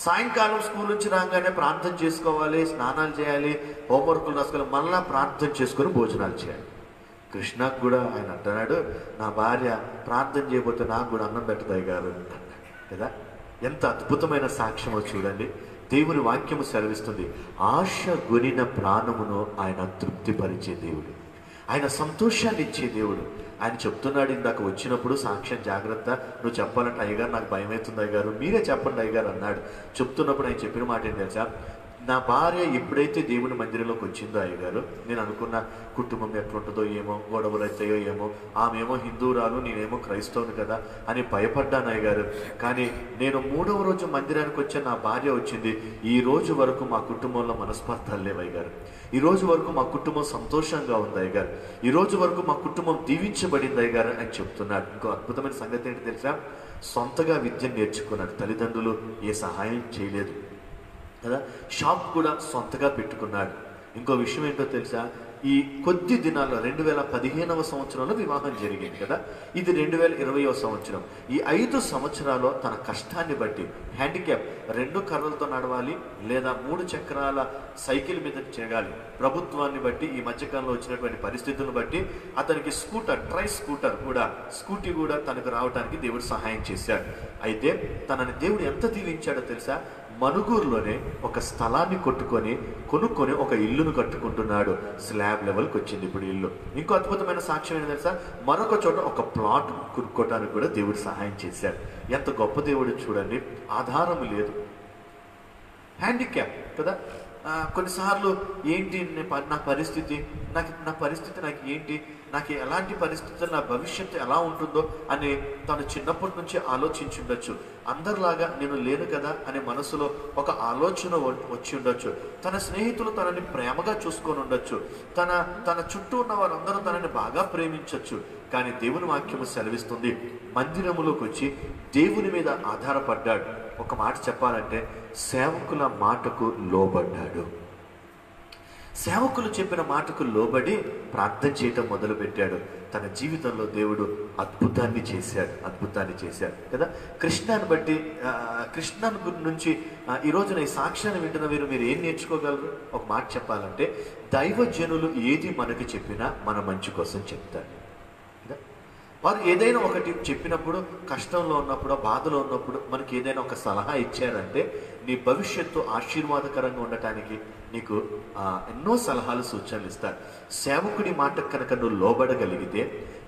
సాయంకాలం స్కూల్ నుంచి రాగానే ప్రార్థన చేసుకోవాలి, స్నానాలు చేయాలి, హోంవర్క్లు రాసుకోవాలి, మళ్ళా ప్రార్థన చేసుకొని భోజనాలు చేయాలి. కృష్ణకు కూడా ఆయన అంటున్నాడు, నా భార్య ప్రార్థన చేయబోతే నాకు కూడా అన్నం పెట్టదయ్య గారు కదా. ఎంత అద్భుతమైన సాక్ష్యమో చూడండి. దేవుని వాక్యము సెలవిస్తుంది, ఆశ గొనిన ప్రాణమును ఆయన తృప్తిపరిచే దేవుడు, ఆయన సంతోషాన్ని ఇచ్చే దేవుడు. ఆయన చెప్తున్నాడు, ఇందాక వచ్చినప్పుడు సాక్ష్యం జాగ్రత్త, నువ్వు చెప్పాలంటే అయ్యగారు నాకు భయం అవుతుంది అయ్యగారు, మీరే చెప్పండి అయ్యగారు అన్నాడు. చెప్తున్నప్పుడు ఆయన చెప్పిన మాట ఏం తెలుసా? నా భార్య ఎప్పుడైతే దేవుని మందిరంలోకి వచ్చిందో అయ్యగారు, నేను అనుకున్న కుటుంబం ఎట్లుంటుందో ఏమో, గొడవలు అవుతాయో ఏమో, ఆమెమో హిందూరాలు నేనేమో క్రైస్తవుని కదా అని భయపడ్డాను అయ్యగారు. కానీ నేను 3వ రోజు మందిరానికి వచ్చే నా భార్య వచ్చింది. ఈ రోజు వరకు మా కుటుంబంలో మనస్పర్ధలు లేవు అయ్యగారు. ఈ రోజు వరకు మా కుటుంబం సంతోషంగా ఉంది అయ్యగారు. ఈ రోజు వరకు మా కుటుంబం దీవించబడింది అయ్యగారు అని చెప్తున్నాడు. ఇంకో అద్భుతమైన సంగతి ఏంటి తెలుసా? సొంతగా విద్య నేర్చుకున్నాడు, తల్లిదండ్రులు ఏ సహాయం చేయలేదు కదా. షాప్ కూడా సొంతగా పెట్టుకున్నాడు. ఇంకో విషయం ఏంటో తెలుసా? ఈ కొద్ది దినాల్లో 2015వ సంవత్సరంలో వివాహం జరిగింది కదా, ఇది 2020వ సంవత్సరం. ఈ 5 సంవత్సరాల్లో తన కష్టాన్ని బట్టి, హ్యాండిక్యాప్, 2 కర్రలతో నడవాలి లేదా 3 చక్రాల సైకిల్ మీద చేయాలి, ప్రభుత్వాన్ని బట్టి ఈ మధ్యకాలంలో వచ్చినటువంటి పరిస్థితులను బట్టి అతనికి స్కూటీ కూడా తనకు రావడానికి దేవుడు సహాయం చేశాడు. అయితే తనని దేవుడు ఎంత దీవించాడో తెలుసా? మనుగూరులోనే ఒక స్థలాన్ని కొనుక్కొని ఒక ఇల్లును కట్టుకుంటున్నాడు. స్లాబ్ లెవెల్కి వచ్చింది ఇప్పుడు ఇల్లు. ఇంకో అద్భుతమైన సాక్ష్యం ఏంటి తెలుసా? మరొక చోట ఒక ప్లాట్ కొనుక్కోవటానికి కూడా దేవుడు సహాయం చేశాడు. ఎంత గొప్ప దేవుడు చూడండి. ఆధారం లేదు, హ్యాండిక్యాప్ కదా, కొన్నిసార్లు ఏంటి నా పరిస్థితి, నా పరిస్థితి నాకు ఏంటి, నాకు ఎలాంటి పరిస్థితులు, నా భవిష్యత్తు ఎలా ఉంటుందో అని తను చిన్నప్పటి నుంచి ఆలోచించుండొచ్చు. అందరిలాగా నేను లేను కదా అనే మనసులో ఒక ఆలోచన వచ్చి ఉండొచ్చు. తన స్నేహితులు తనని ప్రేమగా చూసుకొని ఉండొచ్చు. తన చుట్టూ ఉన్న వారందరూ తనని బాగా ప్రేమించవచ్చు. కానీ దేవుని వాక్యము సెలవిస్తుంది, మందిరములోకి వచ్చి దేవుని మీద ఆధారపడ్డాడు. ఒక మాట చెప్పాలంటే సేవకుల మాటకు లోబడ్డాడు. సేవకులు చెప్పిన మాటకు లోబడి ప్రార్థన చేయటం మొదలుపెట్టాడు. తన జీవితంలో దేవుడు అద్భుతాన్ని చేశాడు కదా. కృష్ణాన్ని బట్టి కృష్ణ నుంచి ఈ రోజున ఈ సాక్ష్యాన్ని వింటున్న మీరు ఏం నేర్చుకోగలరు? ఒక మాట చెప్పాలంటే దైవజనులు ఏది మనకి చెప్పినా మన మంచి కోసం చెప్తారు. వారు ఏదైనా ఒకటి చెప్పినప్పుడు, కష్టంలో ఉన్నప్పుడు, బాధలో ఉన్నప్పుడు మనకి ఏదైనా ఒక సలహా ఇచ్చారంటే నీ భవిష్యత్తు ఆశీర్వాదకరంగా ఉండటానికి నీకు ఎన్నో సలహాలు, సూచనలు ఇస్తారు. సేవకుడి మాట కనుక నువ్వు లోబడగలిగితే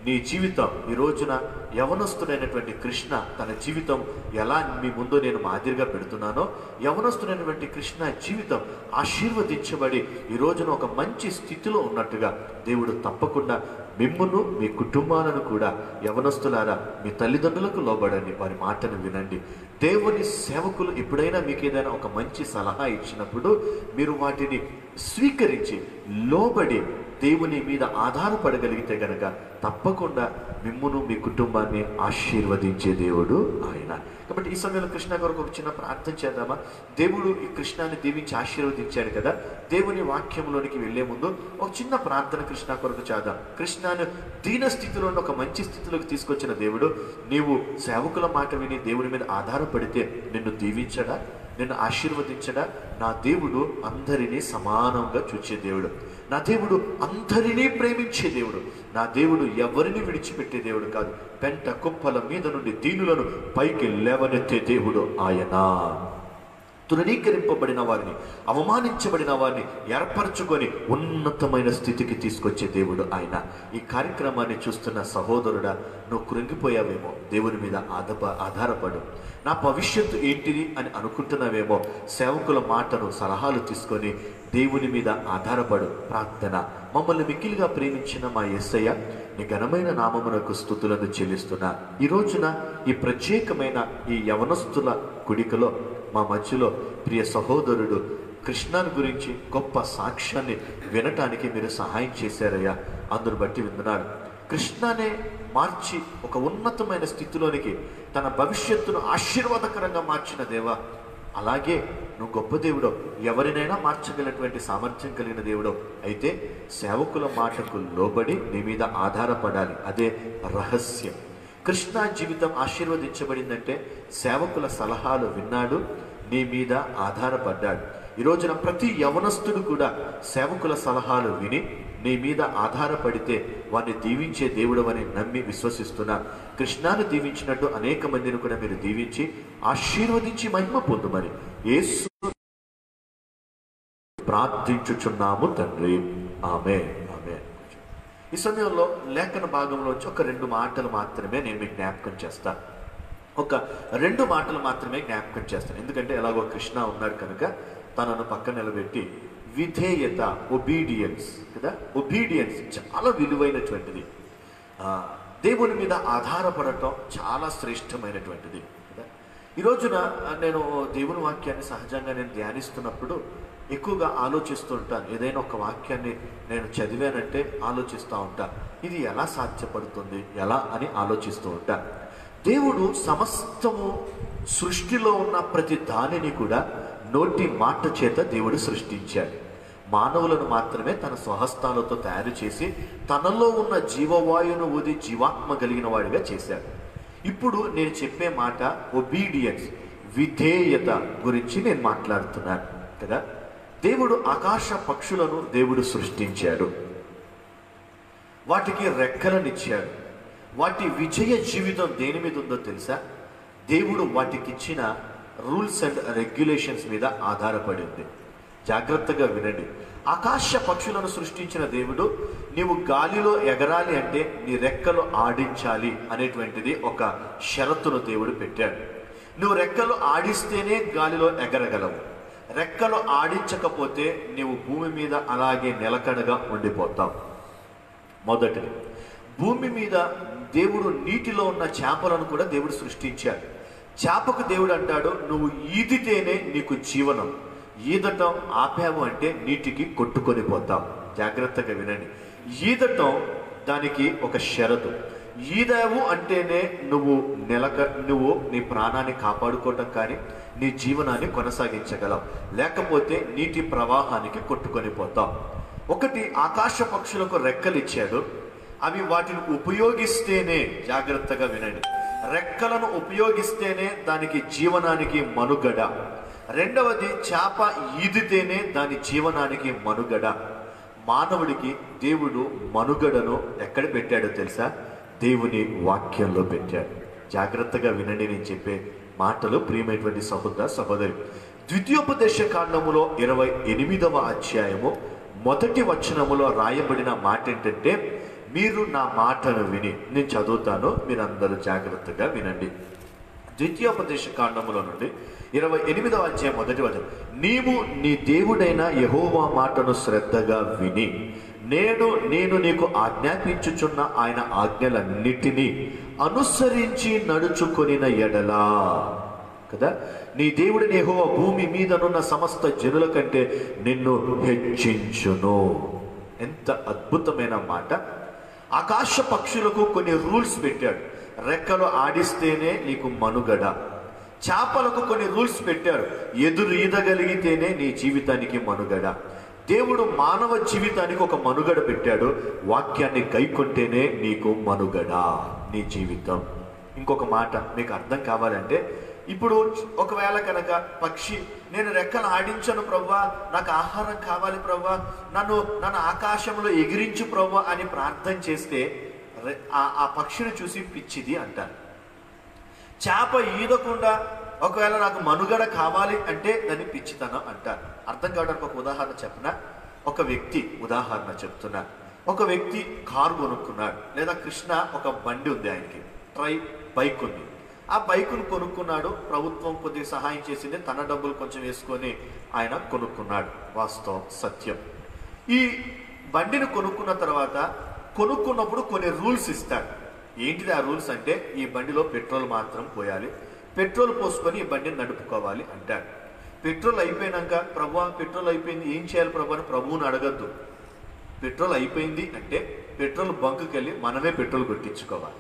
నీ జీవితం ఈ రోజున యవనస్తుడైనటువంటి కృష్ణ తన జీవితం ఎలా మీ ముందు నేను మాదిరిగా పెడుతున్నానో, యవనస్తుడైనటువంటి కృష్ణ జీవితం ఆశీర్వదించబడి ఈ రోజున ఒక మంచి స్థితిలో ఉన్నట్టుగా దేవుడు తప్పకుండా మిమ్మును మీ కుటుంబాలను కూడా, యవనస్తులారా మీ తల్లిదండ్రులకు లోబడండి, వారి మాటను వినండి. దేవుని సేవకులు ఎప్పుడైనా మీకు ఏదైనా ఒక మంచి సలహా ఇచ్చినప్పుడు మీరు వాటిని స్వీకరించి లోబడి దేవుని మీద ఆధారపడగలిగితే కనుక తప్పకుండా మిమ్మును మీ కుటుంబాన్ని ఆశీర్వదించే దేవుడు ఆయన. కాబట్టి ఈ సమయంలో కృష్ణ కొరకు ఒక చిన్న ప్రార్థన చేద్దామా? దేవుడు ఈ కృష్ణాన్ని దీవించి ఆశీర్వదించాడు కదా. దేవుని వాక్యంలోనికి వెళ్లే ముందు ఒక చిన్న ప్రార్థన కృష్ణ కొరకు చేద్దాం. కృష్ణను దీన స్థితిలో ఒక మంచి స్థితిలోకి తీసుకొచ్చిన దేవుడు, నీవు సేవకుల మాట విని దేవుని మీద ఆధారపడితే నిన్ను దీవించడా, నిన్ను ఆశీర్వదించడా? నా దేవుడు అందరినీ సమానంగా చూచే దేవుడు. నా దేవుడు అందరినీ ప్రేమించే దేవుడు. నా దేవుడు ఎవరిని విడిచిపెట్టే దేవుడు కాదు. పెంట కుప్పల మీద నుండి దీనులను పైకి లేవనెత్తే దేవుడు ఆయన. తృణీకరింపబడిన వారిని, అవమానించబడిన వారిని ఏర్పరచుకొని ఉన్నతమైన స్థితికి తీసుకొచ్చే దేవుడు ఆయన. ఈ కార్యక్రమాన్ని చూస్తున్న సహోదరుడా, నువ్వు కృంగిపోయావేమో, దేవుని మీద ఆధారపడు. నా భవిష్యత్తు ఏంటిది అని అనుకుంటున్నావేమో, సేవకుల మాటను, సలహాలు తీసుకొని దేవుని మీద ఆధారపడు. ప్రార్థన. మమ్మల్ని మిక్కిలిగా ప్రేమించిన మా యేసయ్య, నీ ఘనమైన నామమునకు స్తుతులను చెల్లిస్తున్నా. ఈ రోజున ఈ ప్రత్యేకమైన ఈ యవనస్తుల కుడికలో మా మధ్యలో ప్రియ సహోదరుడు కృష్ణను గురించి గొప్ప సాక్ష్యాన్ని వినటానికి మీరు సహాయం చేశారయ్యా. అందును బట్టి వింటున్నాడు. కృష్ణనే మార్చి ఒక ఉన్నతమైన స్థితిలోనికి తన భవిష్యత్తును ఆశీర్వాదకరంగా మార్చిన దేవా, అలాగే నువ్వు గొప్ప దేవుడు, ఎవరినైనా మార్చగలిగినటువంటి సామర్థ్యం కలిగిన దేవుడు. అయితే సేవకుల మాటకు లోబడి నీ మీద ఆధారపడాలి. అదే రహస్యం. కృష్ణ జీవితం ఆశీర్వదించబడిందంటే సేవకుల సలహాలు విన్నాడు, నీ మీద ఆధారపడ్డాడు. ఈ రోజున ప్రతి యవనస్తుడు కూడా సేవకుల సలహాలు విని నీ మీద ఆధారపడితే వారిని దీవించే దేవుడు అని నమ్మి విశ్వసిస్తున్నా. కృష్ణాన్ని దీవించినట్టు అనేక మందిని కూడా మీరు దీవించి ఆశీర్వదించి మహిమ పొందుమని యేసు ప్రార్థించుచున్నాము తండ్రి. ఆమేన్. ఆమేన్. ఈ సమయంలో లేఖన భాగంలోంచి ఒక 2 మాటలు మాత్రమే నేను మీకు జ్ఞాపకం చేస్తాను. ఒక 2 మాటలు మాత్రమే జ్ఞాపకం చేస్తాను. ఎందుకంటే ఎలాగో కృష్ణ ఉన్నాడు కనుక తనను పక్కన నిలబెట్టి విధేయత, ఒబీడియన్స్ కదా. ఒబీడియన్స్ చాలా విలువైనటువంటిది. దేవుని మీద ఆధారపడటం చాలా శ్రేష్టమైనటువంటిది కదా. ఈ రోజున నేను దేవుని వాక్యాన్ని సహజంగా నేను ధ్యానిస్తున్నప్పుడు ఎక్కువగా ఆలోచిస్తూ ఉంటాను. ఏదైనా ఒక వాక్యాన్ని నేను చదివానంటే ఆలోచిస్తూ ఉంటాను, ఇది ఎలా సాధ్యపడుతుంది, ఎలా అని ఆలోచిస్తూ ఉంటాను. దేవుడు సమస్తము సృష్టిలో ఉన్న ప్రతి దానిని కూడా నోటి మాట చేత దేవుడు సృష్టించాడు. మానవులను మాత్రమే తన స్వహస్తాలతో తయారు చేసి తనలో ఉన్న జీవవాయువును ఊది జీవాత్మ కలిగిన వాడిగా చేశాడు. ఇప్పుడు నేను చెప్పే మాట ఒబీడియన్స్, విధేయత గురించి నేను మాట్లాడుతున్నాను కదా. దేవుడు ఆకాశ పక్షులను దేవుడు సృష్టించాడు, వాటికి రెక్కలనిచ్చాడు. వాటి విజయ జీవితం దేని మీద ఉందో తెలుసా? దేవుడు వాటికి ఇచ్చిన రూల్స్ అండ్ రెగ్యులేషన్స్ మీద ఆధారపడింది. జాగ్రత్తగా వినండి. ఆకాశ పక్షులను సృష్టించిన దేవుడు నీవు గాలిలో ఎగరాలి అంటే నీ రెక్కలు ఆడించాలి అనేటువంటిది ఒక షరతును దేవుడు పెట్టాడు. నువ్వు రెక్కలు ఆడిస్తేనే గాలిలో ఎగరగలవు. రెక్కలు ఆడించకపోతే నీవు భూమి మీద అలాగే నిలకడగా ఉండిపోతావు. మొదటిది, భూమి మీద దేవుడు నీటిలో ఉన్న చేపలను కూడా దేవుడు సృష్టించాడు. చేపకు దేవుడు అంటాడు, నువ్వు ఈదితేనే నీకు జీవనం, ఈదటం ఆపావు అంటే నీటికి కొట్టుకొని పోతావు. జాగ్రత్తగా వినండి, ఈదటం దానికి ఒక షరతు. ఈదావు అంటేనే నువ్వు నీ ప్రాణాన్ని కాపాడుకోవటం కానీ నీ జీవనాన్ని కొనసాగించగలవు, లేకపోతే నీటి ప్రవాహానికి కొట్టుకొని పోతావు. ఒకటి, ఆకాశ పక్షులకు రెక్కలు ఇచ్చాడు, అవి వాటిని ఉపయోగిస్తేనే, జాగ్రత్తగా వినండి, రెక్కలను ఉపయోగిస్తేనే దానికి జీవనానికి మనుగడ. రెండవది, చేప ఈదితేనే దాని జీవనానికి మనుగడ. మానవుడికి దేవుడు మనుగడను ఎక్కడ పెట్టాడో తెలుసా? దేవుని వాక్యంలో పెట్టాడు. జాగ్రత్తగా వినండి నేను చెప్పే మాటలు, ప్రియమైనటువంటి సహోదర సహోదరి. ద్వితీయోపదేశ కాండములో 28వ అధ్యాయము 1వ వచనములో రాయబడిన మాట ఏంటంటే, మీరు నా మాటను విని, నేను చదువుతాను, మీరందరూ జాగ్రత్తగా వినండి. ద్వితీయోపదేశ కాండములో నుండి 28వ అధ్యాయం 1వ వచనం, నీవు నీ దేవుడైన యెహోవా మాటను శ్రద్ధగా విని నేను నీకు ఆజ్ఞాపించుచున్న ఆయన ఆజ్ఞలన్నిటినీ అనుసరించి నడుచుకొనిన ఎడలా, కదా, నీ దేవుడిని యెహోవా భూమి మీదనున్న సమస్త జనుల కంటే నిన్ను హెచ్చించును. ఎంత అద్భుతమైన మాట! ఆకాశ పక్షులకు కొన్ని రూల్స్ పెట్టాడు. రెక్కలు ఆడిస్తేనే నీకు మనుగడ. చేపలకు కొన్ని రూల్స్ పెట్టారు, ఎదురు ఈదగలిగితేనే నీ జీవితానికి మనుగడ. దేవుడు మానవ జీవితానికి ఒక మనుగడ పెట్టాడు, వాక్యాన్ని గైకొంటేనే నీకు మనుగడ, నీ జీవితం. ఇంకొక మాట మీకు అర్థం కావాలంటే, ఇప్పుడు ఒకవేళ కనుక పక్షి, నేను రెక్కలు ఆడించను ప్రవ్వా, నాకు ఆహారం కావాలి ప్రవ్వా, నన్ను ఆకాశంలో ఎగిరించు ప్రవ్వా అని ప్రార్థన చేస్తే ఆ పక్షిని చూసి పిచ్చిది అంటారు. చేప ఈదకుండా ఒకవేళ నాకు మనుగడ కావాలి అంటే దాన్ని పిచ్చితనం అంటారు. అర్థం కావడానికి ఒక ఉదాహరణ చెప్పిన, ఒక వ్యక్తి ఉదాహరణ చెప్తున్నా. ఒక వ్యక్తి కారు కొనుక్కున్నాడు, లేదా కృష్ణ ఒక బండి ఉంది, ఆయనకి బైక్ ఉంది. ఆ బైకును కొనుక్కున్నాడు, ప్రభుత్వం కొద్దిగా సహాయం చేసింది, తన డబ్బులు కొంచెం వేసుకొని ఆయన కొనుక్కున్నాడు. వాస్తవం, సత్యం. ఈ బండిని కొనుక్కున్న తర్వాత కొనుక్కున్నప్పుడు కొన్ని రూల్స్ ఇస్తాడు. ఏంటిది ఆ రూల్స్ అంటే, ఈ బండిలో పెట్రోల్ మాత్రం పోయాలి, పెట్రోల్ పోసుకొని ఈ బండిని నడుపుకోవాలి అంటాడు. పెట్రోల్ అయిపోయినాక, ప్రభువా పెట్రోల్ అయిపోయింది, ఏం చేయాలి ప్రభు అని ప్రభువుని అడగద్దు. పెట్రోల్ అయిపోయింది అంటే పెట్రోల్ బంకుకి వెళ్ళి మనమే పెట్రోల్ కొట్టించుకోవాలి.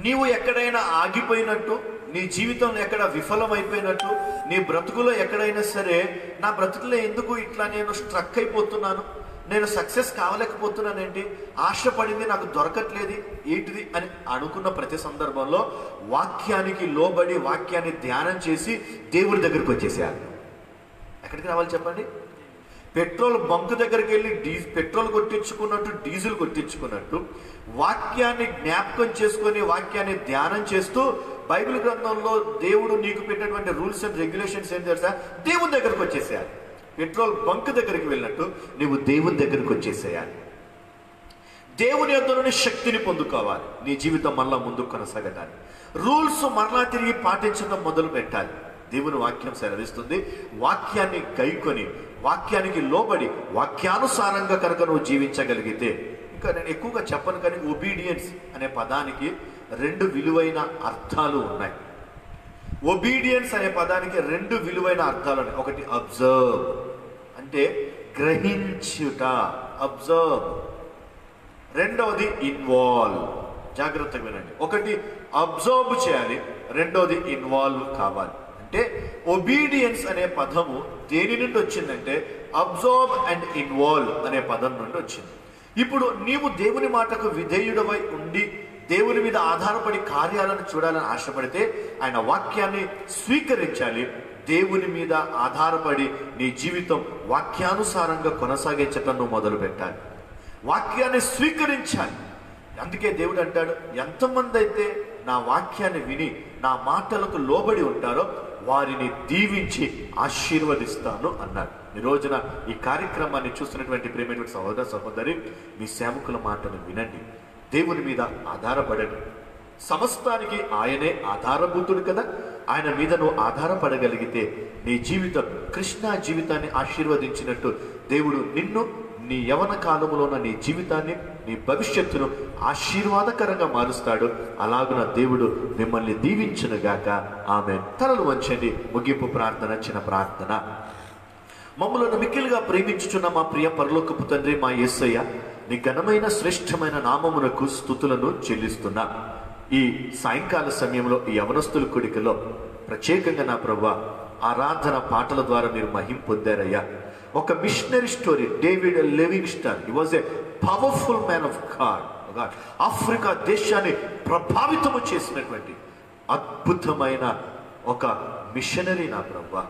నీవు ఎక్కడైనా ఆగిపోయినట్టు, నీ జీవితంలో ఎక్కడ విఫలమైపోయినట్టు, నీ బ్రతుకులో ఎక్కడైనా సరే, నా బ్రతుకులో ఎందుకు ఇట్లా నేను స్ట్రక్ అయిపోతున్నాను, నేను సక్సెస్ కావలేకపోతున్నానేంటి, ఆశపడింది నాకు దొరకట్లేదు ఏంటిది అని అనుకున్న ప్రతి సందర్భంలో వాక్యానికి లోబడి, వాక్యాన్ని ధ్యానం చేసి దేవుడి దగ్గరికి వచ్చేసేయాలి. ఎక్కడికి రావాలి చెప్పండి? పెట్రోల్ బంక్ దగ్గరికి వెళ్ళి పెట్రోల్ కొట్టించుకున్నట్టు, డీజిల్ కొట్టించుకున్నట్టు, వాక్యాన్ని జ్ఞాపకం చేసుకొని, వాక్యాన్ని ధ్యానం చేస్తూ, బైబిల్ గ్రంథంలో దేవుడు నీకు పెట్టినటువంటి రూల్స్ అండ్ రెగ్యులేషన్స్ ఏం తెలుసా, దేవుని దగ్గరకు వచ్చేసేయాలి. పెట్రోల్ బంక్ దగ్గరికి వెళ్ళినట్టు నీవు దేవుని దగ్గరికి వచ్చేసేయాలి. దేవుని యొద్ద నుండి శక్తిని పొందుకోవాలి, నీ జీవితం మళ్ళా ముందుకు కొనసాగడానికి. రూల్స్ మరలా తిరిగి పాటించడం మొదలు పెట్టాలి. దేవుని వాక్యం సెలవిస్తుంది, వాక్యాన్ని గైకొని, వాక్యానికి లోబడి, వాక్యానుసారంగా కనుక నువ్వు జీవించగలిగితే, ఇంకా నేను ఎక్కువగా చెప్పను కానీ ఒబీడియన్స్ అనే పదానికి 2 విలువైన అర్థాలు ఉన్నాయి. ఒబీడియన్స్ అనే పదానికి 2 విలువైన అర్థాలు ఉన్నాయి. ఒకటి అబ్జర్వ్, అంటే గ్రహించుట, అబ్జర్వ్. రెండవది ఇన్వాల్వ్. జాగ్రత్తగా వినండి, ఒకటి అబ్జర్వ్ చేయాలి, రెండవది ఇన్వాల్వ్ కావాలి. అంటే ఒబీడియన్స్ అనే పదము దేని నుండి వచ్చిందంటే అబ్జర్వ్ అండ్ ఇన్వాల్వ్ అనే పదం నుండి వచ్చింది. ఇప్పుడు నీవు దేవుని మాటకు విధేయుడవై ఉండి దేవుని మీద ఆధారపడి కార్యాలను చూడాలని ఆశపడితే ఆయన వాక్యాన్ని స్వీకరించాలి. దేవుని మీద ఆధారపడి నీ జీవితం వాక్యానుసారంగా కొనసాగించటం నువ్వు మొదలు పెట్టాలి. వాక్యాన్ని స్వీకరించాలి. అందుకే దేవుడు అంటాడు, ఎంతమంది అయితే నా వాక్యాన్ని విని నా మాటలకు లోబడి ఉంటారో వారిని దీవించి ఆశీర్వదిస్తాను అన్నాడు. ఈ రోజున ఈ కార్యక్రమాన్ని చూస్తున్నటువంటి ప్రేమైనటువంటి సహోదర సహోదరి, మీ సేవకుల మాటను వినండి, దేవుని మీద ఆధారపడండి. సమస్తానికి ఆయనే ఆధారభూతుడు కదా. ఆయన మీద నువ్వు ఆధారపడగలిగితే నీ జీవితం కృష్ణ జీవితాన్ని ఆశీర్వదించినట్టు దేవుడు నిన్ను, నీ యవన కాలంలో ఉన్న నీ జీవితాన్ని, నీ భవిష్యత్తును ఆశీర్వాదకరంగా మారుస్తాడు. అలాగున దేవుడు మిమ్మల్ని దీవించునుగాక. ఆమేన్. తలలు వంచండి. ముగింపు ప్రార్థన, చిన్న ప్రార్థన. మమ్మలను మిక్కిలుగా ప్రేమించుచున్న మా ప్రియ పరలోకపు తండ్రి, మా యేసయ్య, నీ ఘనమైన శ్రేష్టమైన నామమునకు స్తుతులను చెల్లిస్తున్నా. ఈ సాయంకాల సమయంలో ఈ యవనస్తుల కూడికలో ప్రత్యేకంగా నా ప్రభువా ఆరాధన పాటల ద్వారా మీరు మహిమ పొందారయ్యా. ఒక missionary story, David Livingstone. He was a powerful man of God. Africa దేశాన్ని ప్రభావితము చేసినటువంటి అద్భుతమైన ఒక మిషనరీ నా ప్రభువా.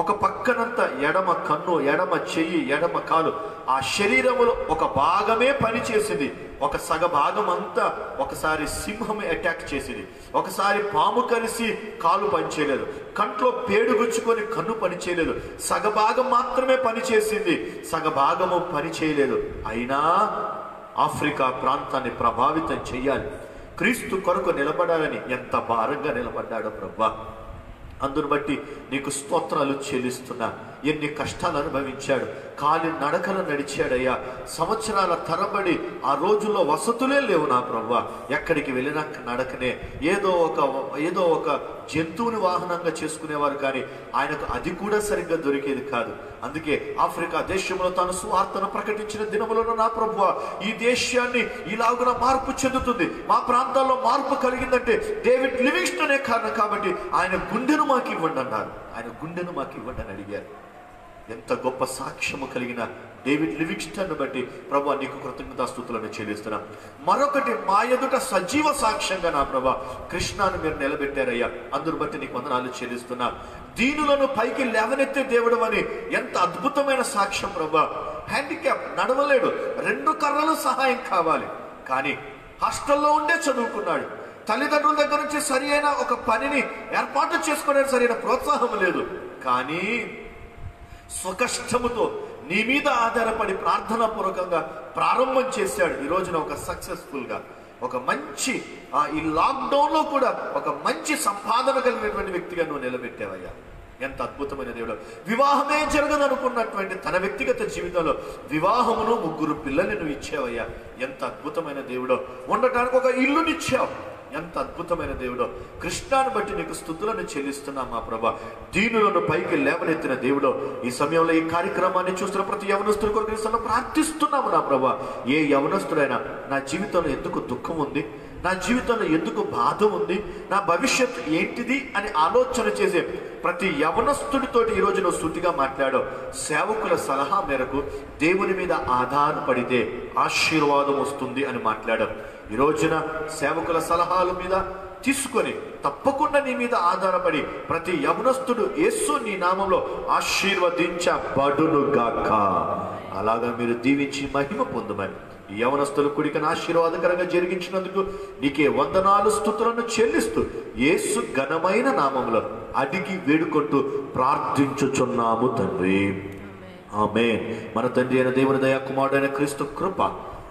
ఒక పక్కనంతా ఎడమ కన్ను, ఎడమ చెయ్యి, ఎడమ కాలు, ఆ శరీరములో ఒక భాగమే పనిచేసింది. ఒక సగ భాగం అంతా ఒకసారి సింహం అటాక్ చేసింది, ఒకసారి పాము కలిసి కాలు పనిచేయలేదు, కంట్లో పేడుగుచ్చుకొని కన్ను పనిచేయలేదు, సగ భాగం మాత్రమే పనిచేసింది, సగ భాగము పనిచేయలేదు. అయినా ఆఫ్రికా ప్రాంతాన్ని ప్రభావితం చెయ్యాలి, క్రీస్తు కొరకు నిలబడాలని ఎంత భారంగా నిలబడ్డాడో ప్రభువా. అందును బట్టి నీకు స్తోత్రాలు చెల్లిస్తున్నా. ఎన్ని కష్టాలు అనుభవించాడు, కాలి నడకలు నడిచాడయ్యా. సంవత్సరాల తరబడి ఆ రోజుల్లో వసతులే లేవు నా ప్రభువా. ఎక్కడికి వెళ్ళినా నడకనే, ఏదో ఒక జంతువుని వాహనంగా చేసుకునేవారు, కానీ ఆయనకు అది కూడా సరిగ్గా దొరికేది కాదు. అందుకే ఆఫ్రికా దేశంలో తాను సువార్తను ప్రకటించిన దినములను నా ప్రభువా, ఈ దేశాన్ని ఇలాగున మార్పు చెందుతుంది, మా ప్రాంతాల్లో మార్పు కలిగిందంటే డేవిడ్ లివింగ్స్టనే కారణం. కాబట్టి ఆయన గుండెను మాకు ఇవ్వండి అన్నారు. ఆయన గుండెను మాకు ఇవ్వండి అని అడిగారు. ఎంత గొప్ప సాక్ష్యము కలిగిన డేవిడ్ లివింగ్స్టన్ బట్టి ప్రభువా నీకు కృతజ్ఞతాస్తుతులను చెల్లిస్తున్నాం. మరొకటి, మా ఎదుట సజీవ సాక్ష్యంగా నా ప్రభువా కృష్ణాను మీరు నిలబెట్టారయ్యా. అందును బట్టి నీకు వందనాలు చెల్లిస్తున్నాం. దీనులను పైకి లేవనెత్తే దేవుడు అని ఎంత అద్భుతమైన సాక్ష్యం ప్రభువా. హ్యాండిక్యాప్, నడవలేడు, 2 కర్రలు సహాయం కావాలి, కానీ హాస్టల్లో ఉండే చదువుకున్నాడు. తల్లిదండ్రుల దగ్గర నుంచి సరి అయిన ఒక పనిని ఏర్పాటు చేసుకోవడానికి సరైన ప్రోత్సాహం లేదు, కానీ స్వకష్టముతో నీ మీద ఆధారపడి ప్రార్థనాపూర్వకంగా ప్రారంభం చేశాడు. ఈ రోజున ఒక సక్సెస్ఫుల్గా, ఒక మంచి ఈ లాక్డౌన్లో కూడా ఒక మంచి సంపాదన కలిగినటువంటి వ్యక్తిగా నువ్వు నిలబెట్టావయ్యా. ఎంత అద్భుతమైన దేవుడు. వివాహమే జరగదనుకున్నటువంటి తన వ్యక్తిగత జీవితంలో వివాహమును 3 పిల్లల్ని నువ్వు ఇచ్చావయ్యా. ఎంత అద్భుతమైన దేవుడో. ఉండటానికి ఒక ఇల్లునిచ్చావు. ఎంత అద్భుతమైన దేవుడో. కృష్ణాన్ని బట్టి నీకు స్తుతులను చెల్లిస్తున్నా మా ప్రభా. దీనులను పైకి లేవనెత్తిన దేవుడో, ఈ సమయంలో ఈ కార్యక్రమాన్ని చూస్తున్న ప్రతి యవనస్తుల కొరకు ప్రార్థిస్తున్నాము నా ప్రభా. ఏ యవనస్తుడైనా నా జీవితంలో ఎందుకు దుఃఖం ఉంది, నా జీవితంలో ఎందుకు బాధ ఉంది, నా భవిష్యత్తు ఏంటిది అని ఆలోచన చేసే ప్రతి యవనస్తుడితోటి ఈరోజు నువ్వు సూటిగా మాట్లాడో. సేవకుల సలహా మేరకు దేవుని మీద ఆధారపడితే ఆశీర్వాదం వస్తుంది అని మాట్లాడాం. ఈ రోజున సేవకుల సలహాల మీద తీసుకొని తప్పకుండా నీ మీద ఆధారపడి ప్రతి యవనస్తుడు యేసు నీ నామంలో ఆశీర్వదించబడునుగాక. అలాగా మీరు దీవించి మహిమ పొందమని ఈ యవనస్తుల కూడికను ఆశీర్వాదకరంగా జరిగించినందుకు నీకే వందనాలు స్తుతులను చెల్లిస్తూ యేసు ఘనమైన నామములో అడిగి వేడుకుంటూ ప్రార్థించుచున్నాము తండ్రి. ఆమేన్. మన తండ్రి అయిన దేవుని దయా, కుమారుడైన క్రీస్తు కృప,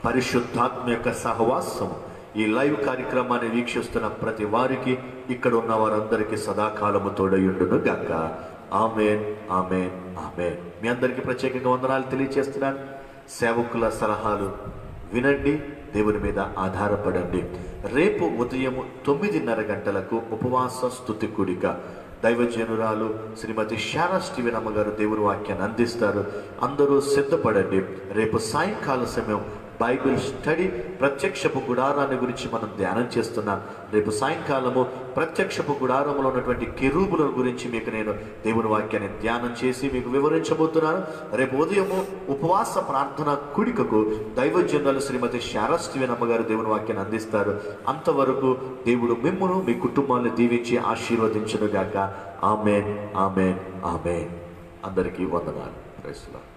పరిశుద్ధాత్మ యొక్క సహవాసము ఈ లైవ్ కార్యక్రమాన్ని వీక్షిస్తున్న ప్రతి వారికి, ఇక్కడ ఉన్న వారందరికీ సదాకాలము తోడయుండును గాక. ఆమేన్, ఆమేన్, ఆమేన్. మీ అందరికీ ప్రత్యేకంగా వందనాలు తెలియజేస్తున్నాను. సేవకుల సలహాలు వినండి, దేవుని మీద ఆధారపడండి. రేపు ఉదయం 9:30 గంటలకు ఉపవాస స్తుతి కూడిక దైవజనురాలు శ్రీమతి శారా స్టీవెన్ అమ్మగారు దేవుని వాక్యాన్ని అందిస్తారు. అందరూ సిద్ధపడండి. రేపు సాయంకాల సమయం బైబిల్ స్టడీ, ప్రత్యక్షపు గుడారాన్ని గురించి మనం ధ్యానం చేస్తున్నాం. రేపు సాయంకాలము ప్రత్యక్షపు గుడారంలో ఉన్నటువంటి కెరూబుల గురించి మీకు నేను దేవుని వాక్యాన్ని ధ్యానం చేసి మీకు వివరించబోతున్నాను. రేపు ఉదయము ఉపవాస ప్రార్థన కూడికకు దైవజనురాలు శ్రీమతి శారా స్టీవెన్ అమ్మగారు దేవుని వాక్యాన్ని అందిస్తారు. అంతవరకు దేవుడు మిమ్మును మీ కుటుంబాన్ని దీవించి ఆశీర్వదించునుగాక. ఆమేన్, ఆమేన్, ఆమేన్. అందరికీ వందనాలు. Praise the lord.